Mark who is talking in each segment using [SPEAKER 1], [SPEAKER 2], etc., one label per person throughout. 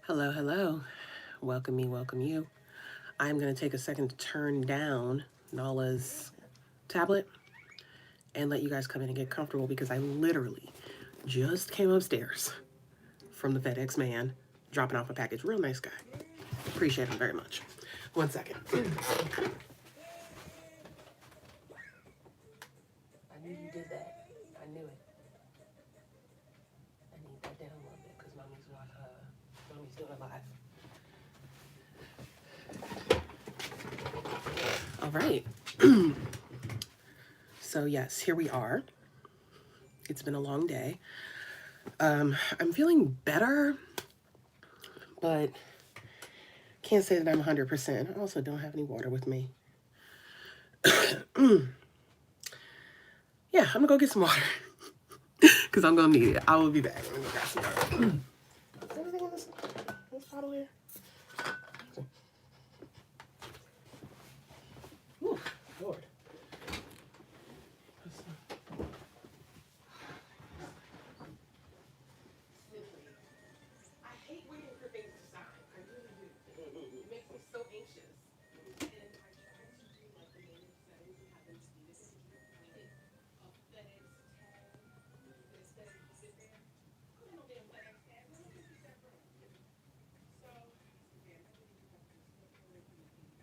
[SPEAKER 1] Hello, hello. Welcome me, welcome you. I'm going to take a second to turn down Nala's tablet and let you guys come in and get comfortable because I literally just came upstairs from the FedEx man dropping off a package. Real nice guy. Appreciate him very much. 1 second. I knew you did that. I knew it. I need that down a little bit because mommy's doing it live. All right. So yes, here we are. It's been a long day. I'm feeling better, but can't say that I'm 100%. I also don't have any water with me. Yeah, I'm gonna go get some water because I'm gonna need it. I will be back. I'm gonna go grab some water. Is everything in this bottle here? Ooh, Lord. I hate waiting for things to sign. I really do. It makes me so anxious. And I try to do like the native settings and have them speed it because you're kind of FedEx tag. It's better to sit there. Put no damn FedEx tag. Let me just get that from. So, yeah, I really do have to step away from the thing.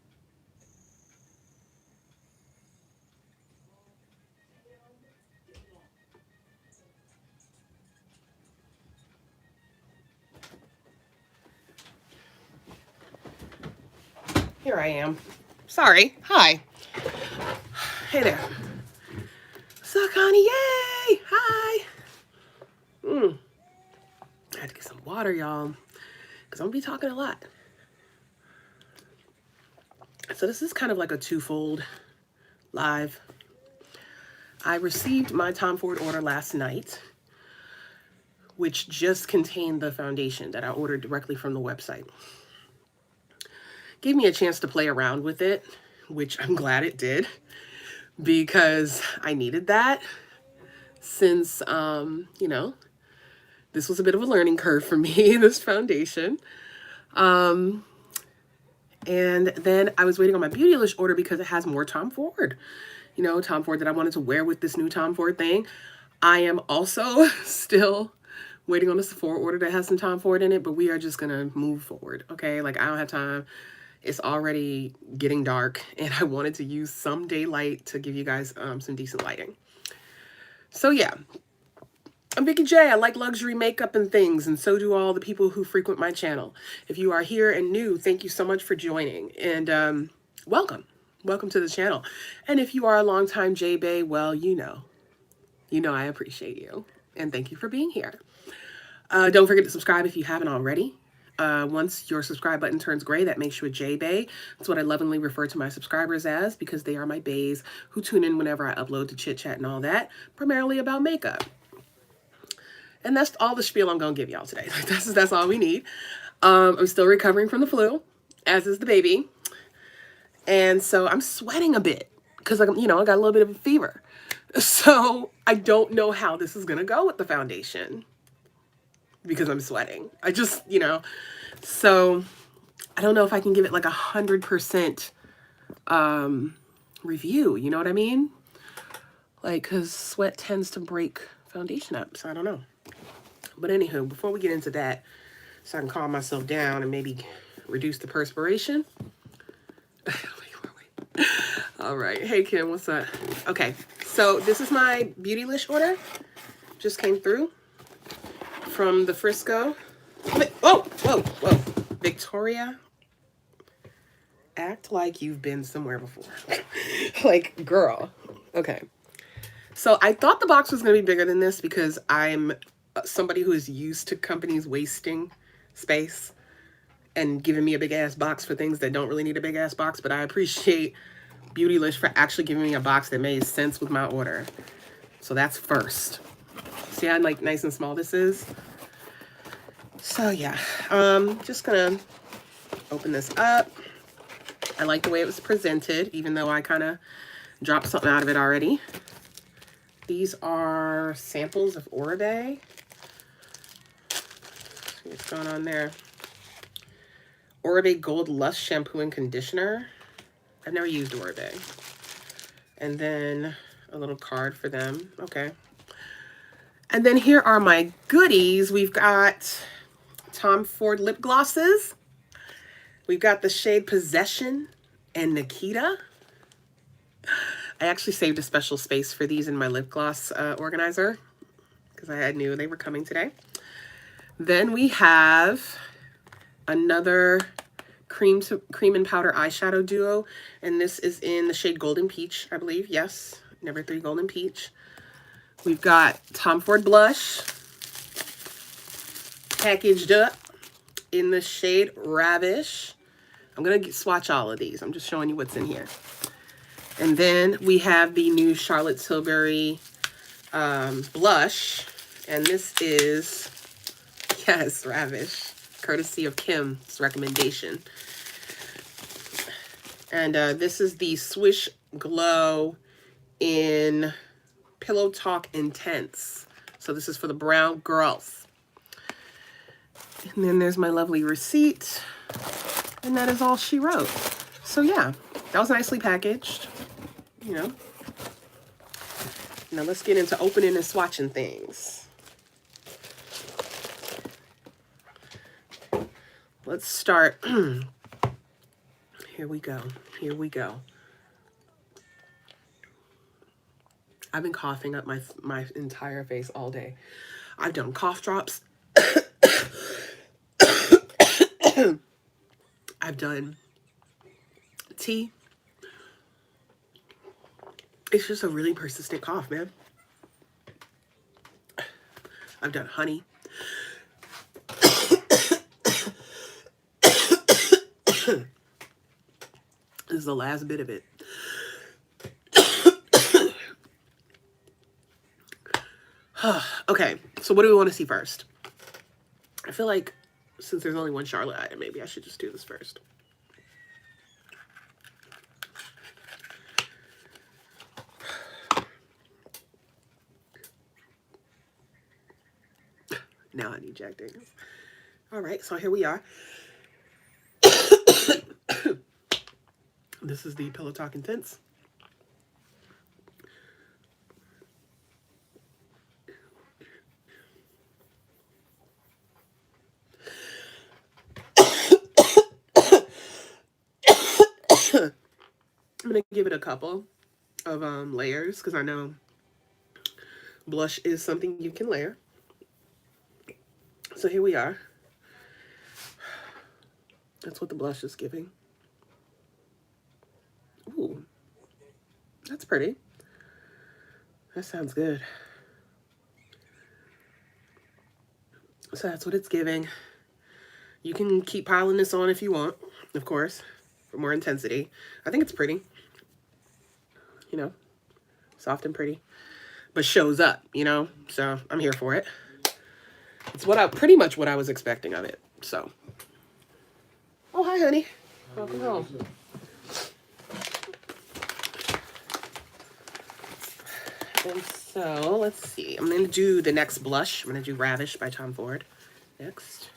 [SPEAKER 1] Here I am. Sorry. Hi. Hey there. So, Connie, yay! Hi. I had to get some water, y'all, because I'm gonna be talking a lot. So this is kind of like a twofold live. I received my Tom Ford order last night, which just contained the foundation that I ordered directly from the website. Gave me a chance to play around with it, which I'm glad it did, because I needed that since, you know, this was a bit of a learning curve for me, this foundation. And then I was waiting on my Beautylish order because it has more Tom Ford. You know, Tom Ford that I wanted to wear with this new Tom Ford thing. I am also still waiting on a Sephora order that has some Tom Ford in it, but we are just going to move forward, okay? Like, I don't have time. It's already getting dark, and I wanted to use some daylight to give you guys some decent lighting. So, yeah. I'm Vikeejeah. I like luxury makeup and things, and so do all the people who frequent my channel. If you are here and new, thank you so much for joining, and welcome. Welcome to the channel. And if you are a longtime J-Bay, well, you know I appreciate you, and thank you for being here. Don't forget to subscribe if you haven't already. Once your subscribe button turns gray, that makes you a J-Bay. That's what I lovingly refer to my subscribers as, because they are my bays who tune in whenever I upload to chit chat and all that, primarily about makeup. And that's all the spiel I'm going to give y'all today. That's all we need. I'm still recovering from the flu, as is the baby. And so I'm sweating a bit because, I got a little bit of a fever. So I don't know how this is going to go with the foundation because I'm sweating. So I don't know if I can give it like 100% review. You know what I mean? Like, because sweat tends to break foundation up. So I don't know. But anywho, before we get into that, so I can calm myself down and maybe reduce the perspiration. All right. Hey, Kim, what's up? Okay. So this is my Beautylish order. Just came through from the Frisco. Whoa. Victoria, act like you've been somewhere before. Like, girl. Okay. So I thought the box was going to be bigger than this because I'm somebody who is used to companies wasting space and giving me a big ass box for things that don't really need a big ass box. But I appreciate Beautylish for actually giving me a box that made sense with my order. So that's first. See how like nice and small this is? So yeah, just gonna open this up. I like the way it was presented, even though I kind of dropped something out of it already. These are samples of Oribe. See what's going on there. Oribe Gold Lush Shampoo and Conditioner. I've never used Oribe. And then a little card for them. Okay. And then here are my goodies. We've got Tom Ford lip glosses. We've got the shade Possession and Nikita. I actually saved a special space for these in my lip gloss organizer because I knew they were coming today. Then we have another cream and powder eyeshadow duo, and this is in the shade Golden Peach, I believe. Yes, number 3 Golden Peach. We've got Tom Ford blush packaged up in the shade Ravish. I'm gonna swatch all of these. I'm just showing you what's in here. And then we have the new Charlotte Tilbury blush, and this is, yes, Ravish, courtesy of Kim's recommendation. And this is the Swish Glow in Pillow Talk Intense. So this is for the brown girls. And then there's my lovely receipt. And that is all she wrote. So yeah, that was nicely packaged, you know. Now let's get into opening and swatching things. Let's start. Here we go. Here we go. I've been coughing up my entire face all day. I've done cough drops. I've done tea. It's just a really persistent cough, man. I've done honey. This is the last bit of it. Okay, so what do we want to see first? I feel like since there's only one Charlotte item, maybe I should just do this first. Now I need Jack Daniels. All right, so here we are. This is the Pillow Talk Intense. I'm going to give it a couple of layers because I know blush is something you can layer. So here we are. That's what the blush is giving. Ooh, that's pretty. That sounds good. So that's what it's giving. You can keep piling this on if you want, of course, for more intensity. I think it's pretty. You know, soft and pretty, but shows up, you know, so I'm here for it. It's pretty much what I was expecting of it, so. Oh, hi, honey. Welcome home. And so, let's see. I'm going to do the next blush. I'm going to do Ravish by Tom Ford next.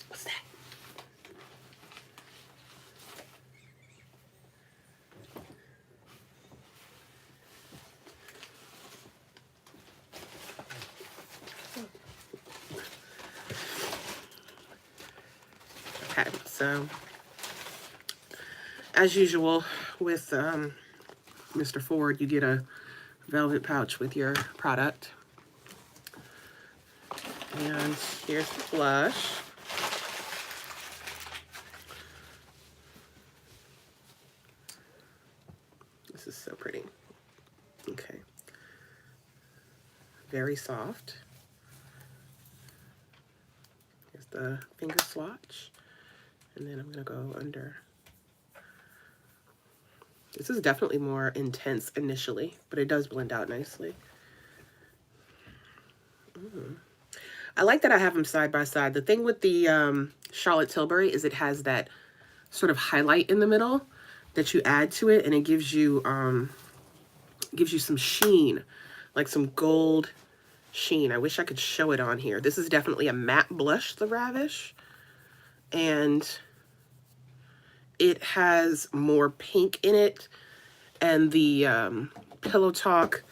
[SPEAKER 1] What's that? Okay, so as usual with Mr. Ford, you get a velvet pouch with your product. And here's the blush. This is so pretty. Okay. Very soft. Here's the finger swatch. And then I'm going to go under. This is definitely more intense initially, but it does blend out nicely. I like that I have them side by side. The thing with the Charlotte Tilbury is it has that sort of highlight in the middle. that you add to it, and it gives you some sheen, like some gold sheen. I wish I could show it on here. This is definitely a matte blush, the Ravish, and it has more pink in it, and the Pillow Talk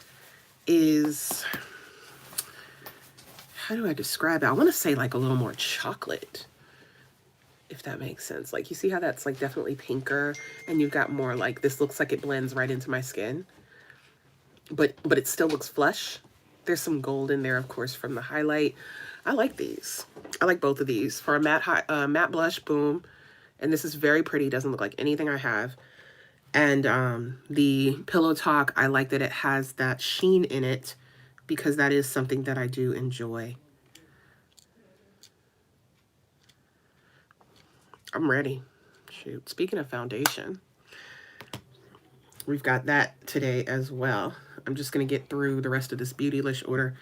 [SPEAKER 1] is, how do I describe it? I want to say like a little more chocolate, if that makes sense. Like, you see how that's like definitely pinker, and you've got more like, this looks like it blends right into my skin, but it still looks flush. There's some gold in there, of course, from the highlight. I like these. I like both of these. For a matte blush, boom. And this is very pretty. Doesn't look like anything I have. And the Pillow Talk, I like that it has that sheen in it, because that is something that I do enjoy. I'm ready. Shoot. Speaking of foundation, we've got that today as well. I'm just going to get through the rest of this Beautylish order,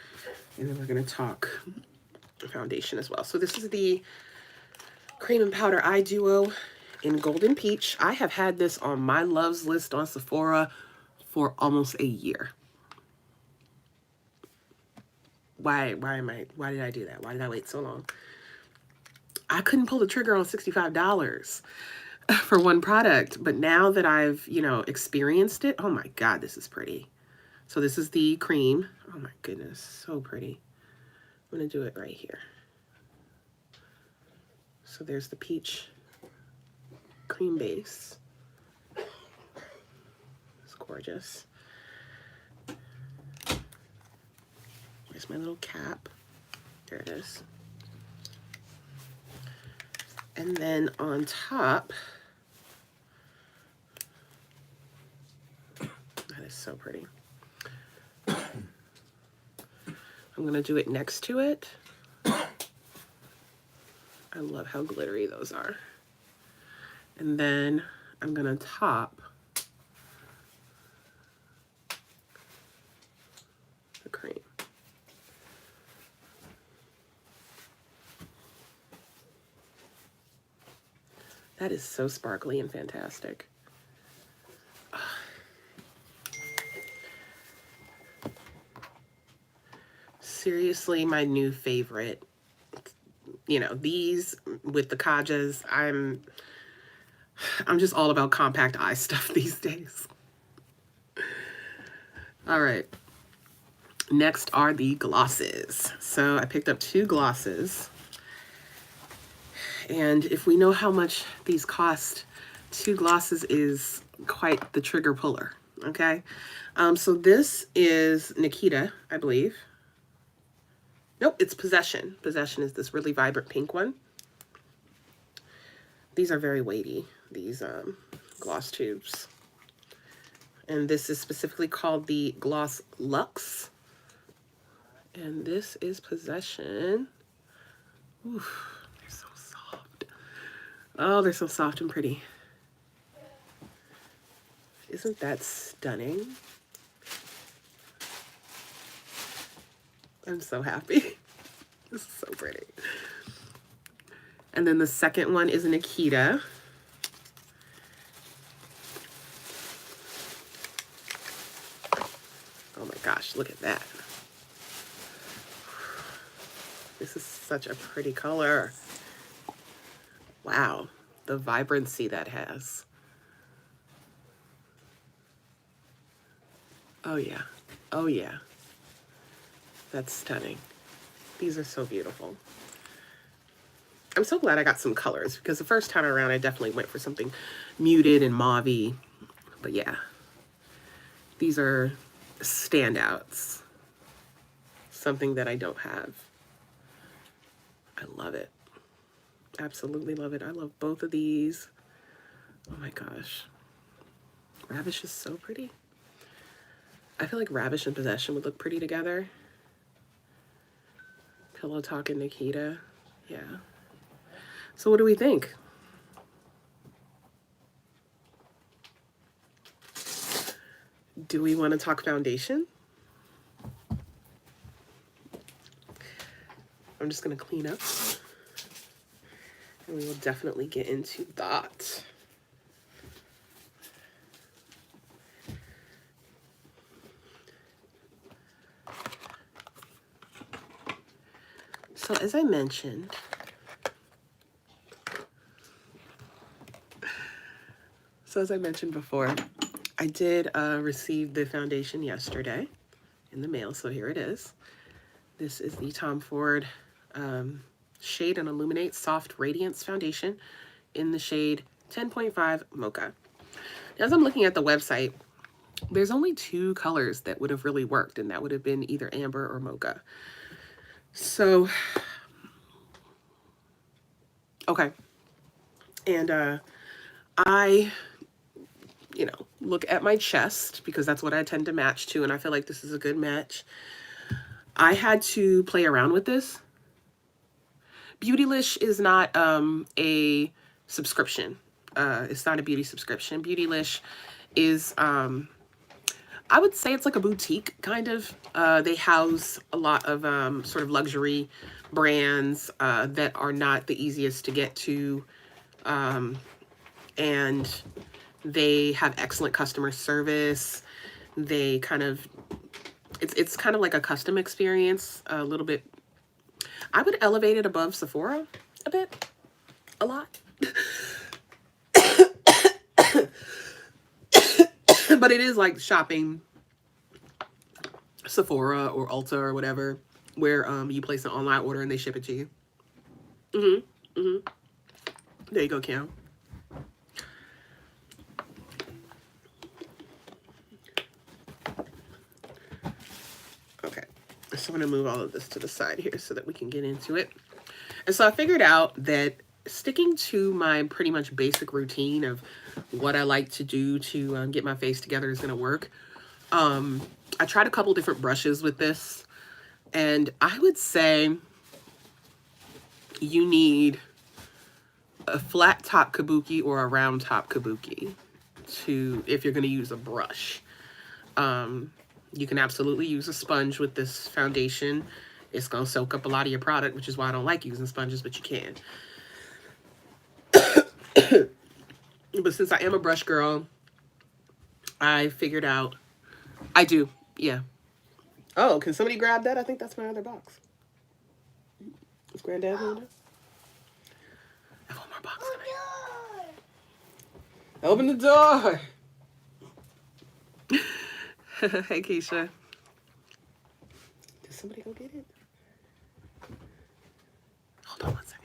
[SPEAKER 1] and then we're going to talk foundation as well. So this is the Cream and Powder Eye Duo in Golden Peach. I have had this on my loves list on Sephora for almost a year. Why did I do that? Why did I wait so long? I couldn't pull the trigger on $65 for one product, but now that I've, you know, experienced it, oh my God, this is pretty. So this is the cream. Oh my goodness, so pretty. I'm gonna do it right here. So there's the peach cream base. It's gorgeous. There's my little cap. There it is. And then on top, that is so pretty. I'm gonna do it next to it. I love how glittery those are. And then I'm gonna top the cream. That is so sparkly and fantastic. Seriously, my new favorite. You know, these with the Vikeejeahs, I'm just all about compact eye stuff these days. All right. Next are the glosses. So I picked up 2 glosses. And if we know how much these cost, 2 glosses is quite the trigger puller, okay? So this is Nikita, I believe. Nope, it's Possession. Possession is this really vibrant pink one. These are very weighty, these gloss tubes. And this is specifically called the Gloss Luxe. And this is Possession. Oof, they're so soft. Oh, they're so soft and pretty. Isn't that stunning? I'm so happy. This is so pretty. And then the second one is a Nikita. Oh my gosh, look at that. This is such a pretty color. Wow, the vibrancy that has. Oh yeah, oh yeah. That's stunning. These are so beautiful. I'm so glad I got some colors, because the first time around I definitely went for something muted and mauve-y. But yeah, these are standouts. Something that I don't have. I love it. Absolutely love it. I love both of these. Oh my gosh. Ravish is so pretty. I feel like Ravish and Possession would look pretty together. Pillow Talk and Nikita. Yeah. So what do we think? Do we want to talk foundation? I'm just going to clean up. And we will definitely get into that. So as I mentioned, before, I did receive the foundation yesterday in the mail. So here it is. This is the Tom Ford Shade and Illuminate Soft Radiance Foundation in the shade 10.5 Mocha. As I'm looking at the website, there's only 2 colors that would have really worked, and that would have been either amber or mocha. So, okay. And I, you know, look at my chest because that's what I tend to match to, and I feel like this is a good match. I had to play around with this. Beautylish is not a subscription. It's not a beauty subscription. Beautylish is, I would say it's like a boutique kind of. They house a lot of sort of luxury brands that are not the easiest to get to. And they have excellent customer service. They kind of, it's kind of like a custom experience, a little bit. I would elevate it above Sephora a bit, a lot. But it is like shopping Sephora or Ulta or whatever, where you place an online order and they ship it to you. There you go, Cam. Okay, so I'm gonna move all of this to the side here so that we can get into it. And so I figured out that sticking to my pretty much basic routine of what I like to do to get my face together is gonna work. I tried a couple different brushes with this, and I would say you need a flat top kabuki or a round top kabuki if you're going to use a brush. You can absolutely use a sponge with this foundation. It's going to soak up a lot of your product, which is why I don't like using sponges, but you can. But since I am a brush girl, I figured out, I do, yeah. Oh, can somebody grab that? I think that's my other box. Is Granddad in there? I have one more box. Open the door. Hey, Keisha. Did somebody go get it? Hold on 1 second.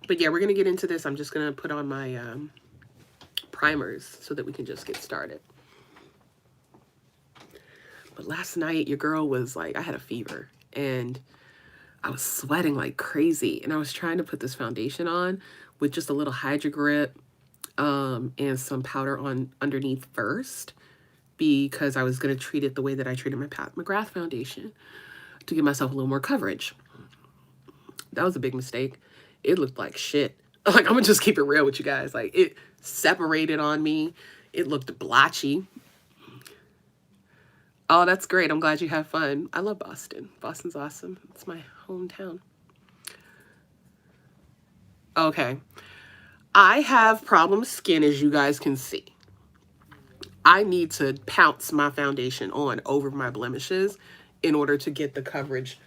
[SPEAKER 1] But yeah, we're going to get into this. I'm just going to put on my primers so that we can just get started. But last night, your girl was like, I had a fever and I was sweating like crazy. And I was trying to put this foundation on with just a little Hydro Grip and some powder on underneath first, because I was going to treat it the way that I treated my Pat McGrath foundation to give myself a little more coverage. That was a big mistake. It looked like shit. Like, I'm going to just keep it real with you guys. Like, it separated on me. It looked blotchy. Oh, that's great. I'm glad you have fun. I love Boston. Boston's awesome. It's my hometown. Okay. I have problem skin, as you guys can see. I need to pounce my foundation on over my blemishes in order to get the coverage.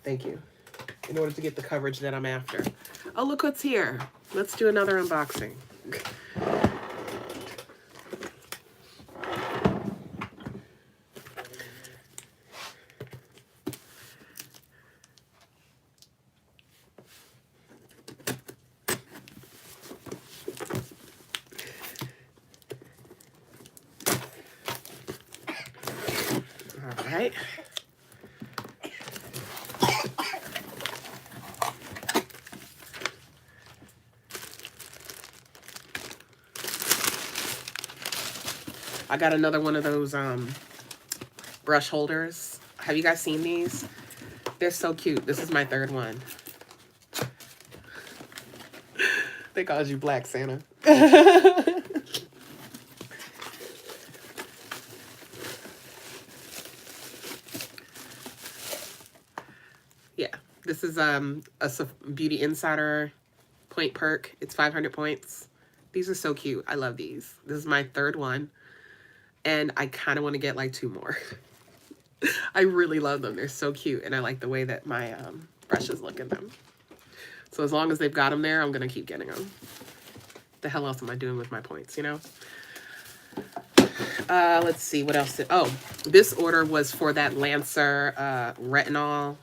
[SPEAKER 1] Thank you. In order to get the coverage that I'm after. Oh, look what's here. Let's do another unboxing. All right. I got another one of those brush holders. Have you guys seen these? They're so cute. This is my third one. They called you Black Santa. Yeah, this is a Beauty Insider point perk. It's 500 points. These are so cute. I love these. This is my third one. And I kind of want to get like 2 more. I really love them. They're so cute. And I like the way that my brushes look in them. So as long as they've got them there, I'm going to keep getting them. The hell else am I doing with my points, you know? Let's see. What else? Oh, this order was for that Lancer retinol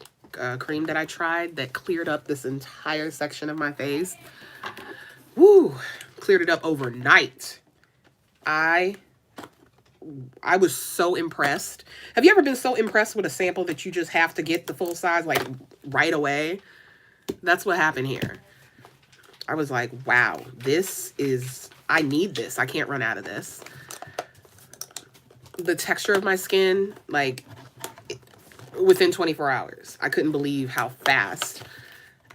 [SPEAKER 1] cream that I tried that cleared up this entire section of my face. Woo! Cleared it up overnight. I was so impressed. Have you ever been so impressed with a sample that you just have to get the full size like right away? That's what happened here. I was like, wow, I need this. I can't run out of this. The texture of my skin, like within 24 hours, I couldn't believe how fast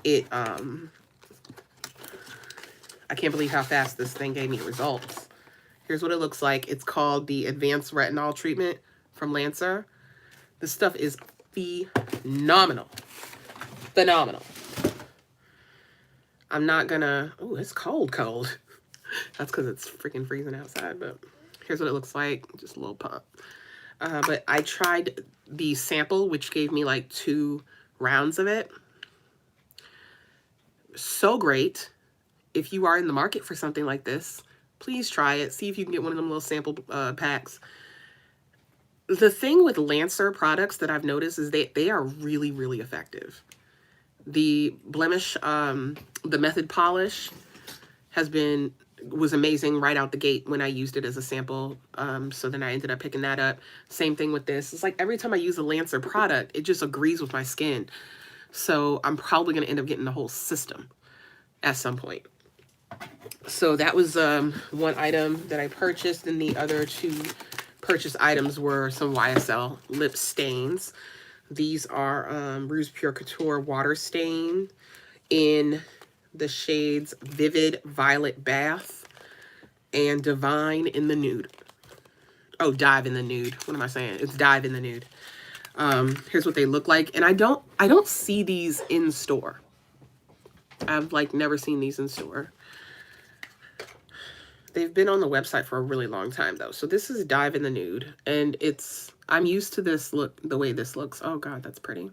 [SPEAKER 1] it, I can't believe how fast this thing gave me results. Here's what it looks like. It's called the Advanced Retinol Treatment from Lancer. This stuff is phenomenal. Phenomenal. I'm not gonna, oh, it's cold. That's because it's freaking freezing outside, but here's what it looks like. Just a little pump. But I tried the sample, which gave me like 2 rounds of it. So great. If you are in the market for something like this, please try it. See if you can get one of them little sample packs. The thing with Lancer products that I've noticed is they are really, really effective. The blemish, the Method Polish was amazing right out the gate when I used it as a sample. So then I ended up picking that up. Same thing with this. It's like every time I use a Lancer product, it just agrees with my skin. So I'm probably going to end up getting the whole system at some point. So that was one item that I purchased, and the other 2 purchase items were some YSL lip stains. These are Rouge Pure Couture Water Stain in the shades Vivid Violet Bath and Divine in the Nude. Oh, Dive in the Nude. What am I saying? It's Dive in the Nude. Here's what they look like. And I don't see these in store. I've like never seen these in store. They've been on the website for a really long time though. So this is Dive in the Nude, and I'm used to this look, the way this looks. Oh God, that's pretty.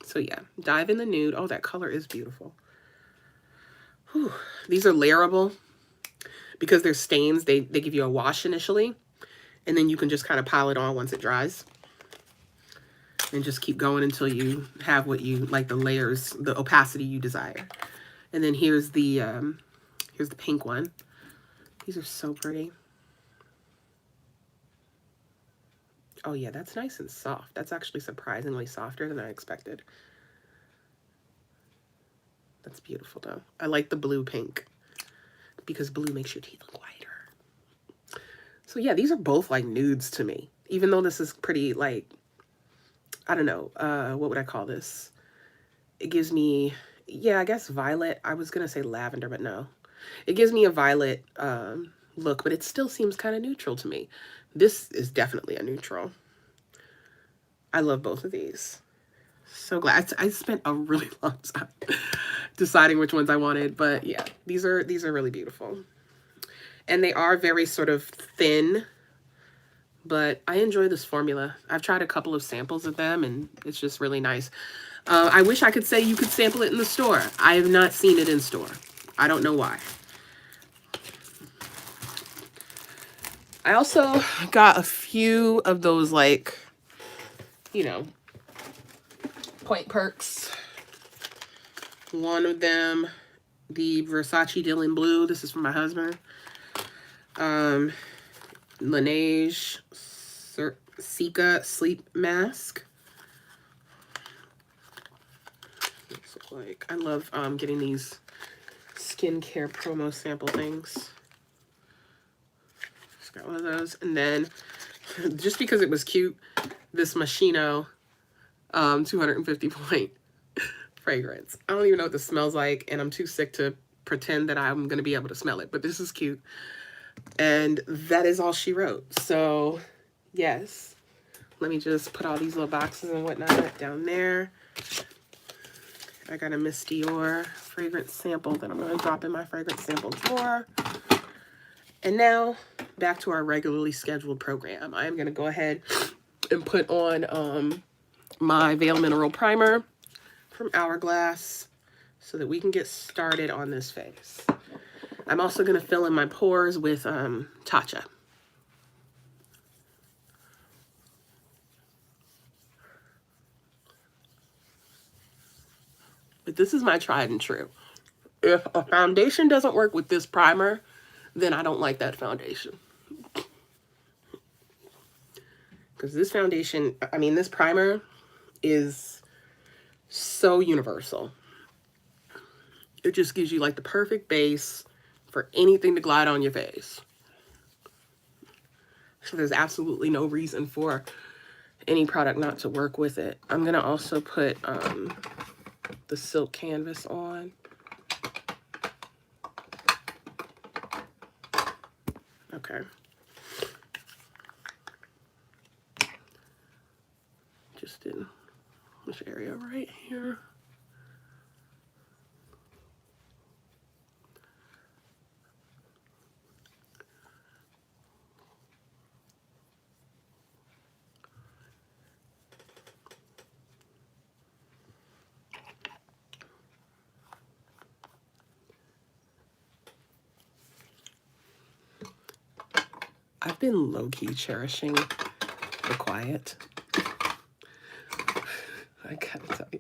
[SPEAKER 1] So yeah, Dive in the Nude. Oh, that color is beautiful. Whew. These are layerable because they're stains. They give you a wash initially, and then you can just kind of pile it on once it dries. And just keep going until you have what you like, the layers, the opacity you desire. And then here's the pink one. These are so pretty. Oh yeah, that's nice and soft. That's actually surprisingly softer than I expected. That's beautiful though. I like the blue pink because blue makes your teeth look whiter. So yeah, these are both like nudes to me. Even though this is pretty like, I don't know, what would I call this? It gives me, yeah, I guess violet. I was going to say lavender, but no. It gives me a violet look, but it still seems kind of neutral to me. This is definitely a neutral. I love both of these. So glad. I spent a really long time deciding which ones I wanted, but yeah, these are really beautiful. And they are very sort of thin, but I enjoy this formula. I've tried a couple of samples of them, and it's just really nice. I wish I could say you could sample it in the store. I have not seen it in store. I don't know why. I also got a few of those, like, you know, point perks. One of them, the Versace Dylan Blue. This is for my husband. Laneige Cica Sleep Mask. Like, I love getting these skincare promo sample things. Just got one of those. And then, just because it was cute, this Moschino 250 point fragrance. I don't even know what this smells like, and I'm too sick to pretend that I'm going to be able to smell it, but this is cute. And that is all she wrote. So, yes. Let me just put all these little boxes and whatnot down there. I got a Miss Dior fragrance sample that I'm going to drop in my fragrance sample drawer. And now, back to our regularly scheduled program. I am going to go ahead and put on my Veil Mineral Primer from Hourglass so that we can get started on this face. I'm also going to fill in my pores with Tatcha. But this is my tried and true. If a foundation doesn't work with this primer, then I don't like that foundation. Because this foundation, I mean, this primer is so universal. It just gives you like the perfect base for anything to glide on your face. So there's absolutely no reason for any product not to work with it. I'm going to also put the silk canvas on. Okay. Just in this area right here. I've been low-key cherishing the quiet. I gotta tell you.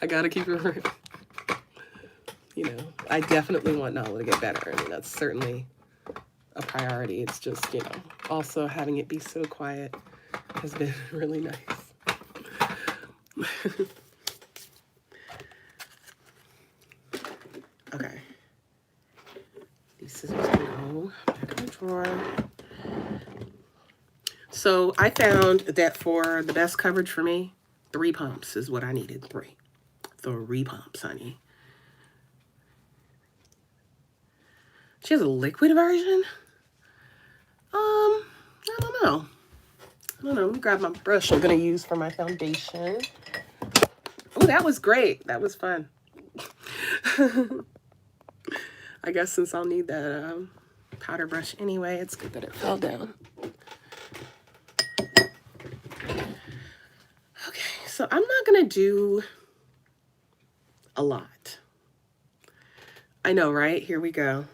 [SPEAKER 1] I gotta keep it real. You know, I definitely want Nala to get better. I mean, that's certainly a priority. It's just, you know, also having it be so quiet has been really nice. Okay. These scissors can go back in the drawer. So I found that for the best coverage for me, 3 pumps is what I needed. 3 pumps, honey. She has a liquid version? I don't know. Let me grab my brush I'm gonna use for my foundation. Oh, that was great. That was fun. I guess since I'll need that powder brush anyway, it's good that it fell down. Okay, so I'm not gonna do a lot. I know, right? Here we go.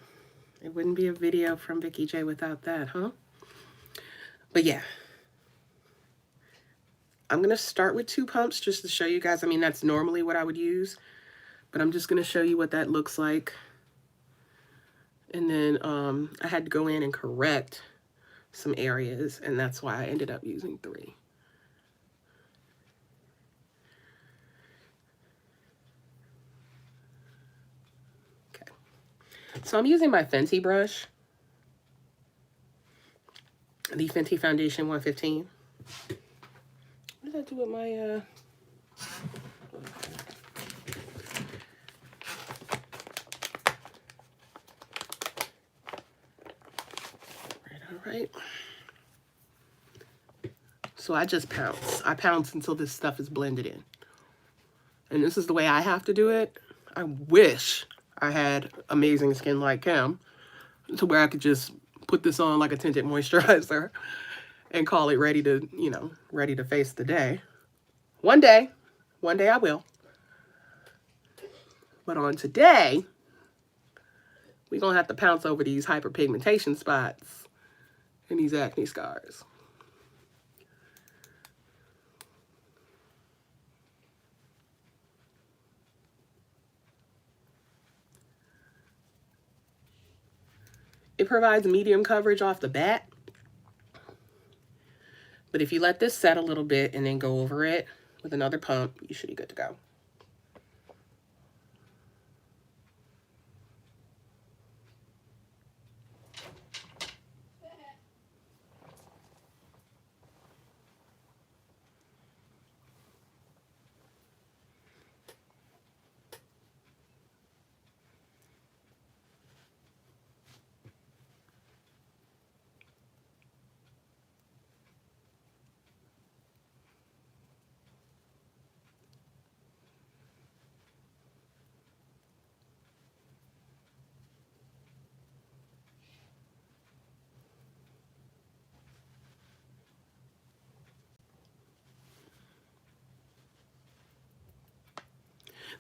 [SPEAKER 1] It wouldn't be a video from Vikeejeah without that, huh? But yeah. I'm going to start with 2 pumps just to show you guys. I mean, that's normally what I would use. But I'm just going to show you what that looks like. And then I had to go in and correct some areas. And that's why I ended up using 3. Okay. So I'm using my Fenty brush. The Fenty Foundation 115. What did I do with my... Right. So I just pounce. I pounce until this stuff is blended in. And this is the way I have to do it. I wish I had amazing skin like Kim to where I could just put this on like a tinted moisturizer and call it ready to, you know, ready to face the day. One day I will. But on today, we're going to have to pounce over these hyperpigmentation spots and these acne scars. It provides medium coverage off the bat. But if you let this set a little bit and then go over it with another pump, you should be good to go.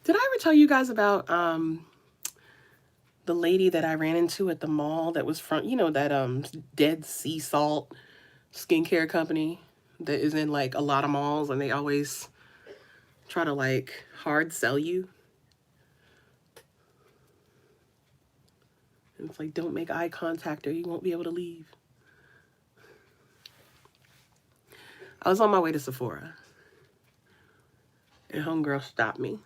[SPEAKER 1] Did I ever tell you guys about the lady that I ran into at the mall that was from, you know, that Dead Sea Salt skincare company that is in like a lot of malls, and they always try to like hard sell you? And it's like, don't make eye contact or you won't be able to leave. I was on my way to Sephora and homegirl stopped me.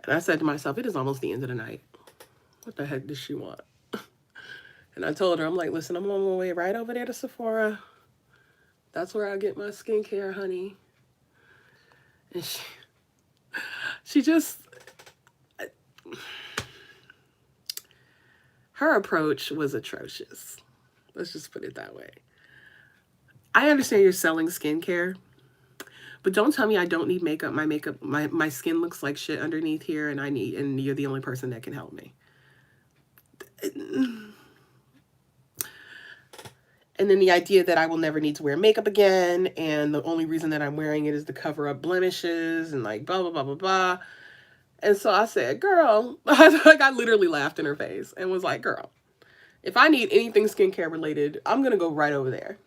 [SPEAKER 1] And I said to myself, it is almost the end of the night. What the heck does she want? And I told her, I'm like, listen, I'm on my way right over there to Sephora. That's where I get my skincare, honey. And she just, her approach was atrocious. Let's just put it that way. I understand you're selling skincare, but don't tell me I don't need makeup. My skin looks like shit underneath here, and you're the only person that can help me. And then the idea that I will never need to wear makeup again, and the only reason that I'm wearing it is to cover up blemishes and like blah, blah, blah, blah, blah. And so I said, girl, like I literally laughed in her face and was like, girl, if I need anything skincare related, I'm going to go right over there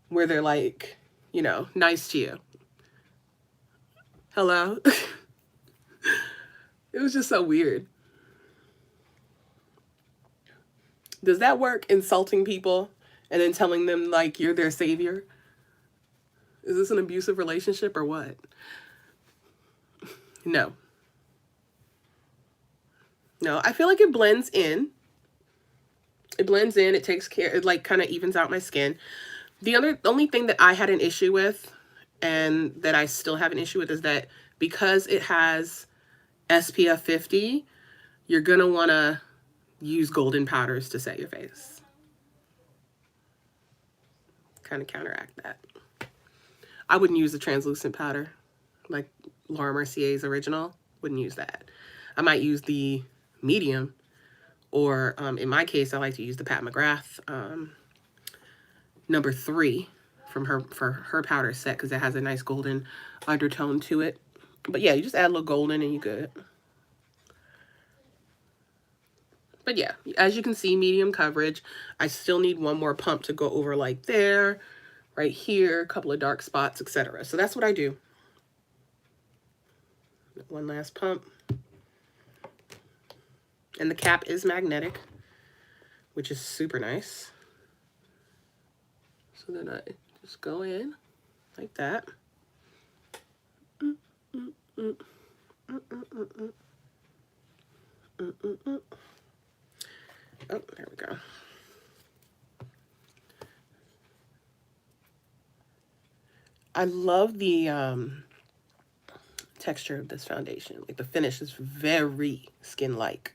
[SPEAKER 1] where they're like, you know, nice to you. Hello? It was just so weird. Does that work, insulting people and then telling them like you're their savior? Is this an abusive relationship or what? No. No, I feel like it blends in. It blends in, it takes care, it like kind of evens out my skin. The only thing that I had an issue with, and that I still have an issue with, is that because it has SPF 50, you're going to want to use golden powders to set your face. Kind of counteract that. I wouldn't use a translucent powder like Laura Mercier's original. Wouldn't use that. I might use the medium, or in my case, I like to use the Pat McGrath number 3 from her powder set, because it has a nice golden undertone to it. But yeah, you just add a little golden and you're good. But yeah, as you can see, medium coverage. I still need one more pump to go over like there, right here, a couple of dark spots, etc. So that's what I do. One last pump. And the cap is magnetic, which is super nice. So then I just go in like that. Oh, there we go. I love the texture of this foundation. Like the finish is very skin-like.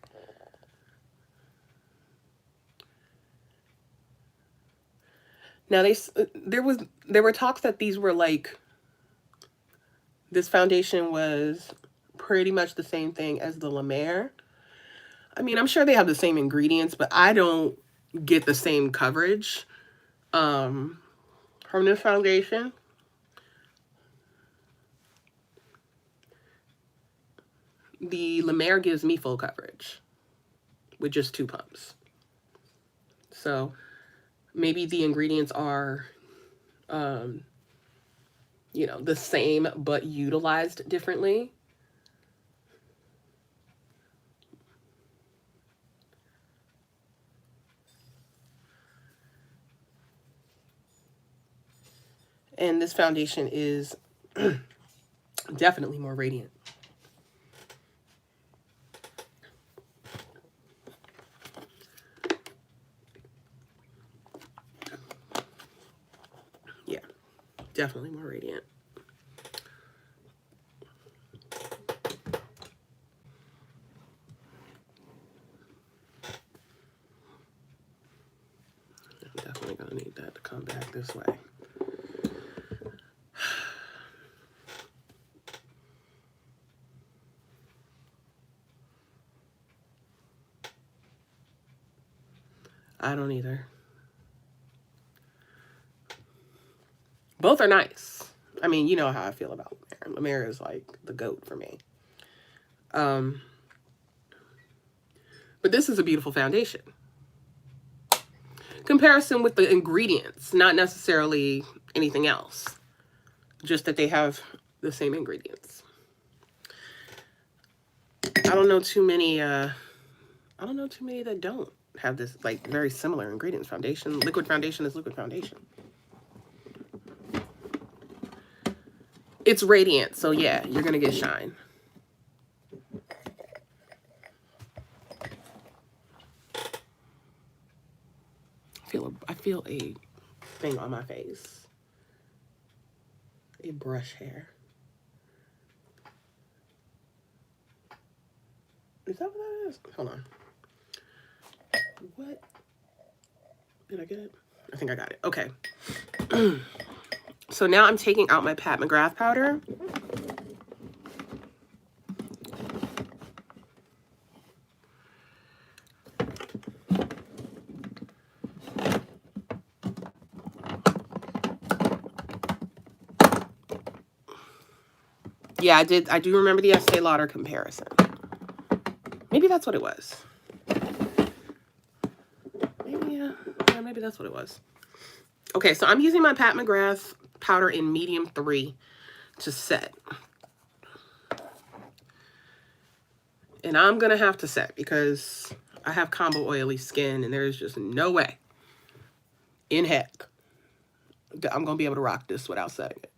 [SPEAKER 1] Now there were talks that these were like, this foundation was pretty much the same thing as the La Mer. I mean, I'm sure they have the same ingredients, but I don't get the same coverage from this foundation. The La Mer gives me full coverage with just 2 pumps. So maybe the ingredients are, you know, the same but utilized differently. And this foundation is definitely more radiant. Yeah, definitely more radiant. I'm definitely gonna need that to come back this way. I don't either. Both are nice. I mean, you know how I feel about them. La Mer is like the GOAT for me. But this is a beautiful foundation. Comparison with the ingredients, not necessarily anything else. Just that they have the same ingredients. I don't know too many that don't have this like very similar ingredients. Foundation, liquid foundation is liquid foundation. It's radiant, so yeah, you're gonna get shine. I feel a thing on my face. A brush hair. Is that what that is? Hold on. What? Did I get it? I think I got it. Okay. So now I'm taking out my Pat McGrath powder. Yeah, I do remember the Estee Lauder comparison. Maybe that's what it was. Maybe that's what it was. Okay, so I'm using my Pat McGrath powder in medium 3 to set. And I'm going to have to set because I have combo oily skin and there's just no way in heck that I'm going to be able to rock this without setting it.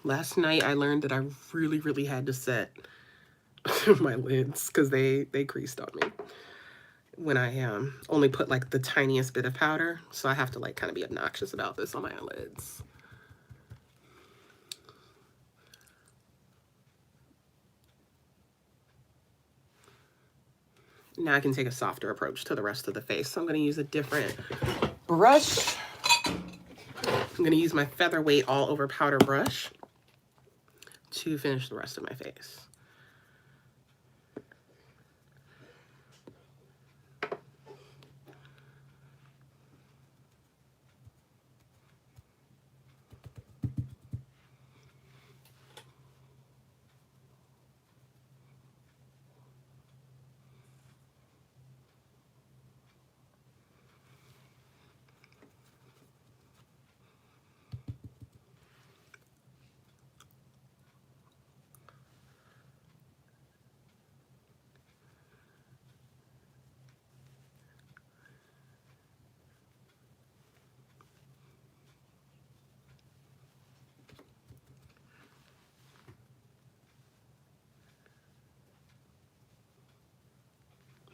[SPEAKER 1] Last night I learned that I really, really had to set my lids because they creased on me when I only put like the tiniest bit of powder. So I have to like kind of be obnoxious about this on my eyelids. Now I can take a softer approach to the rest of the face. So I'm going to use a different brush. I'm going to use my Featherweight all over powder brush to finish the rest of my face.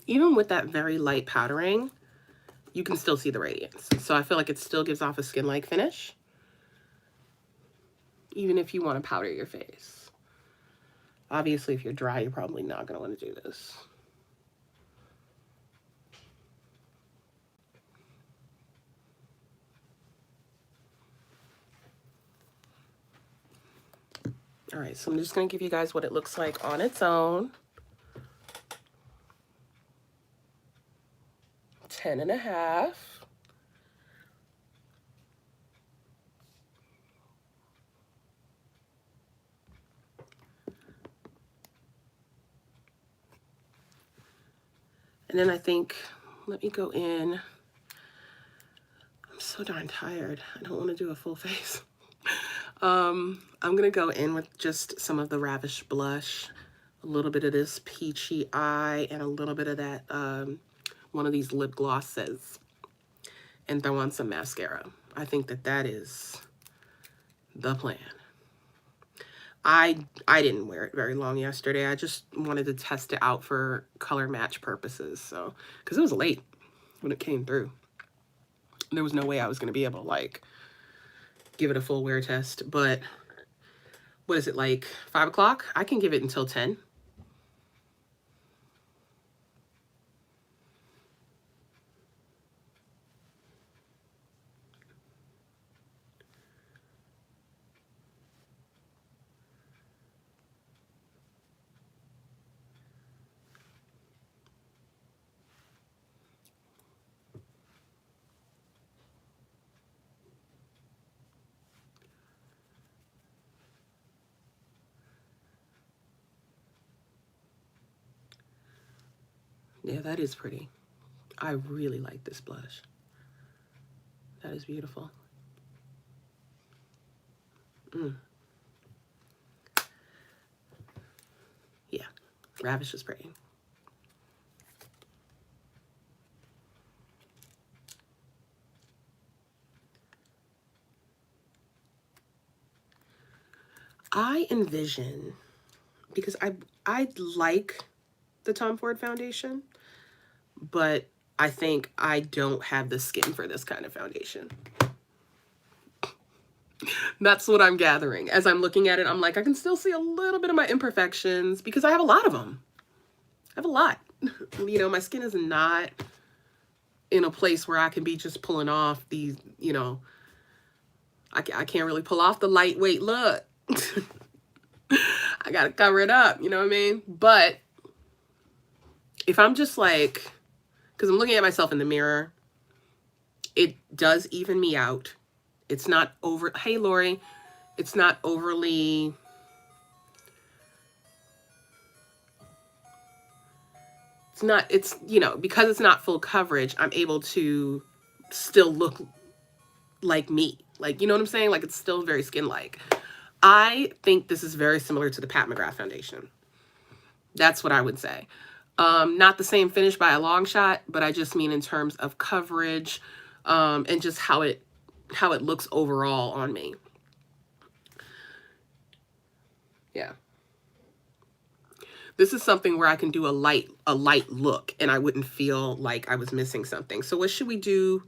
[SPEAKER 1] Even with that very light powdering, you can still see the radiance. So I feel like it still gives off a skin-like finish, even if you want to powder your face. Obviously, if you're dry, you're probably not going to want to do this. All right, so I'm just going to give you guys what it looks like on its own. 10.5. And then I think, let me go in. I'm so darn tired. I don't want to do a full face. I'm going to go in with just some of the Ravish blush, a little bit of this peachy eye, and a little bit of that, one of these lip glosses, and throw on some mascara. I think that that is the plan. I didn't wear it very long yesterday. I just wanted to test it out for color match purposes. So, because it was late when it came through. there was no way I was going to be able to like give it a full wear test. But what is it, like 5 o'clock? I can give it until 10. Yeah, that is pretty. I really like this blush. That is beautiful. Yeah, Ravish is pretty. I envision, because I like the Tom Ford foundation, but I think I don't have the skin for this kind of foundation. That's what I'm gathering. As I'm looking at it, I'm like, I can still see a little bit of my imperfections because I have a lot of them. I have a lot. You know, my skin is not in a place where I can be just pulling off these, you know, I can't really pull off the lightweight look. I got to cover it up, you know what I mean? But if I'm just like, because I'm looking at myself in the mirror, it does even me out. It's not over. Hey, Lori. It's not overly. It's not, it's, you know, because it's not full coverage, I'm able to still look like me. Like, you know what I'm saying? Like, it's still very skin-like. I think this is very similar to the Pat McGrath foundation. That's what I would say. Not the same finish by a long shot, but I just mean in terms of coverage, and just how it looks overall on me. Yeah. This is something where I can do a light look and I wouldn't feel like I was missing something. So what should we do?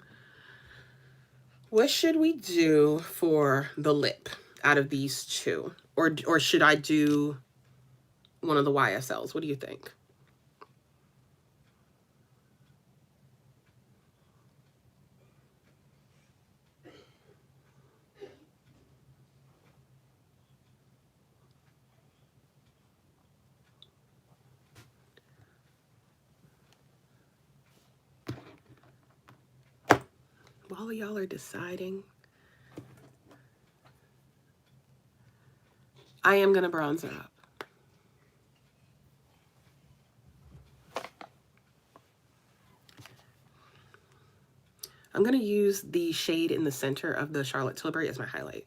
[SPEAKER 1] What should we do for the lip out of these two? Or should I do one of the YSLs? What do you think? While y'all are deciding, I am going to bronze it up. I'm going to use the shade in the center of the Charlotte Tilbury as my highlight.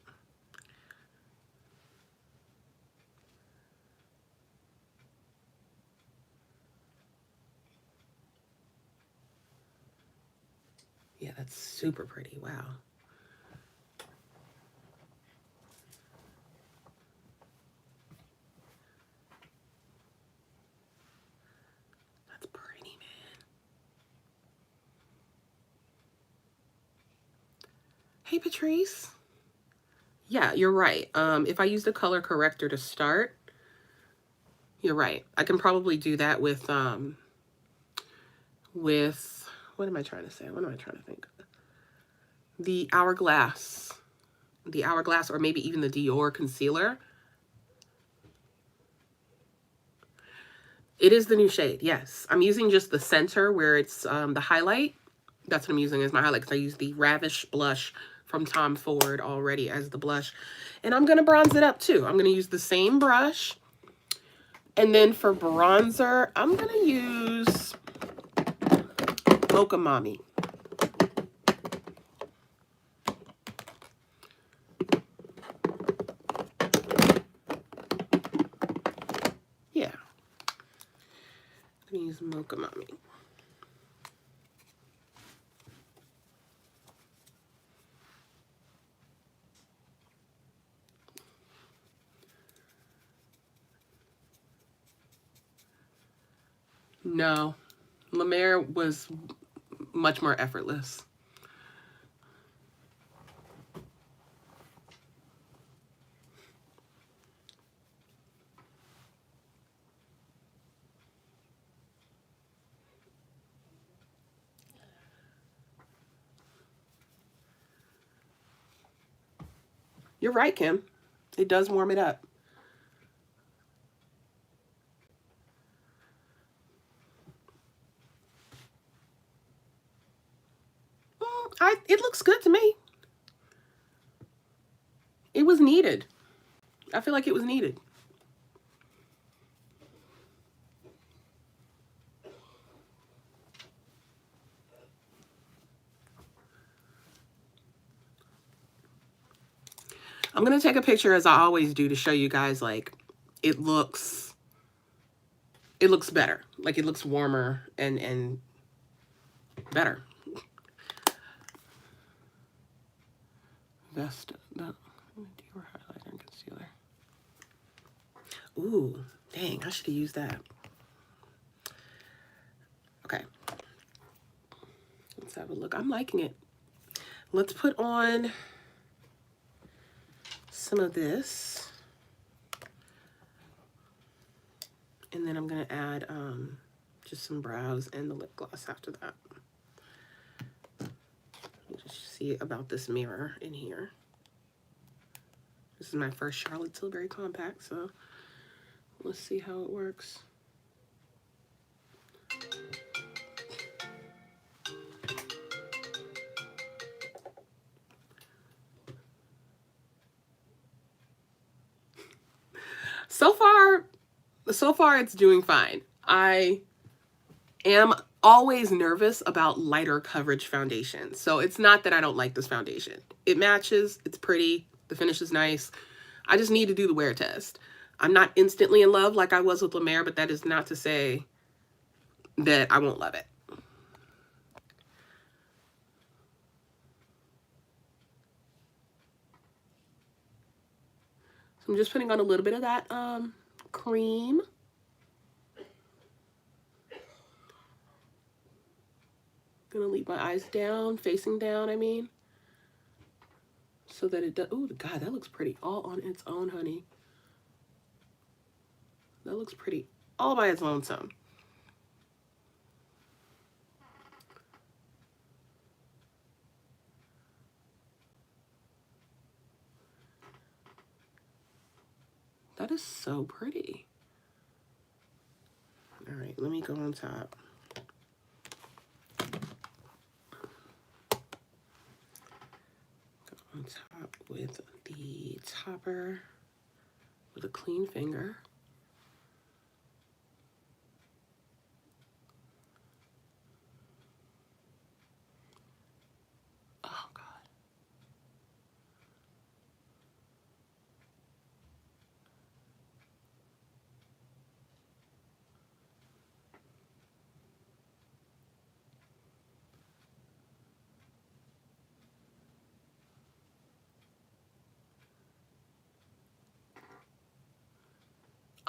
[SPEAKER 1] Yeah, that's super pretty. Wow. That's pretty, man. Hey, Patrice. Yeah, you're right. If I use the color corrector to start, you're right. I can probably do that with what am I trying to say? What am I trying to think? The Hourglass, or maybe even the Dior concealer. It is the new shade, yes. I'm using just the center where it's the highlight. That's what I'm using as my highlight, because I use the Ravish blush from Tom Ford already as the blush. And I'm going to bronze it up too. I'm going to use the same brush. And then for bronzer, I'm going to use Mocha Mommy. Yeah. I'm going to use Mocha Mommy. No, La Mer was much more effortless. You're right, Kim. It does warm it up. It looks good to me. It was needed. I feel like it was needed. I'm going to take a picture as I always do to show you guys, like, it looks better. Like, it looks warmer and better. Vesta, no, deeper highlighter and concealer. Ooh, dang, I should have used that. Okay. Let's have a look. I'm liking it. Let's put on some of this. And then I'm going to add just some brows and the lip gloss after that. Just see about this mirror in here. This is my first Charlotte Tilbury compact, so let's see how it works. So far it's doing fine. I am always nervous about lighter coverage foundation. So it's not that I don't like this foundation. It matches, it's pretty, the finish is nice. I just need to do the wear test. I'm not instantly in love like I was with La Mer, but that is not to say that I won't love it. So I'm just putting on a little bit of that cream. Gonna leave my eyes down, facing down, I mean. So that it does, oh God, that looks pretty all on its own, honey. That looks pretty all by its lonesome. That is so pretty. All right, let me go on top. Go on top with the topper with a clean finger. Oh God.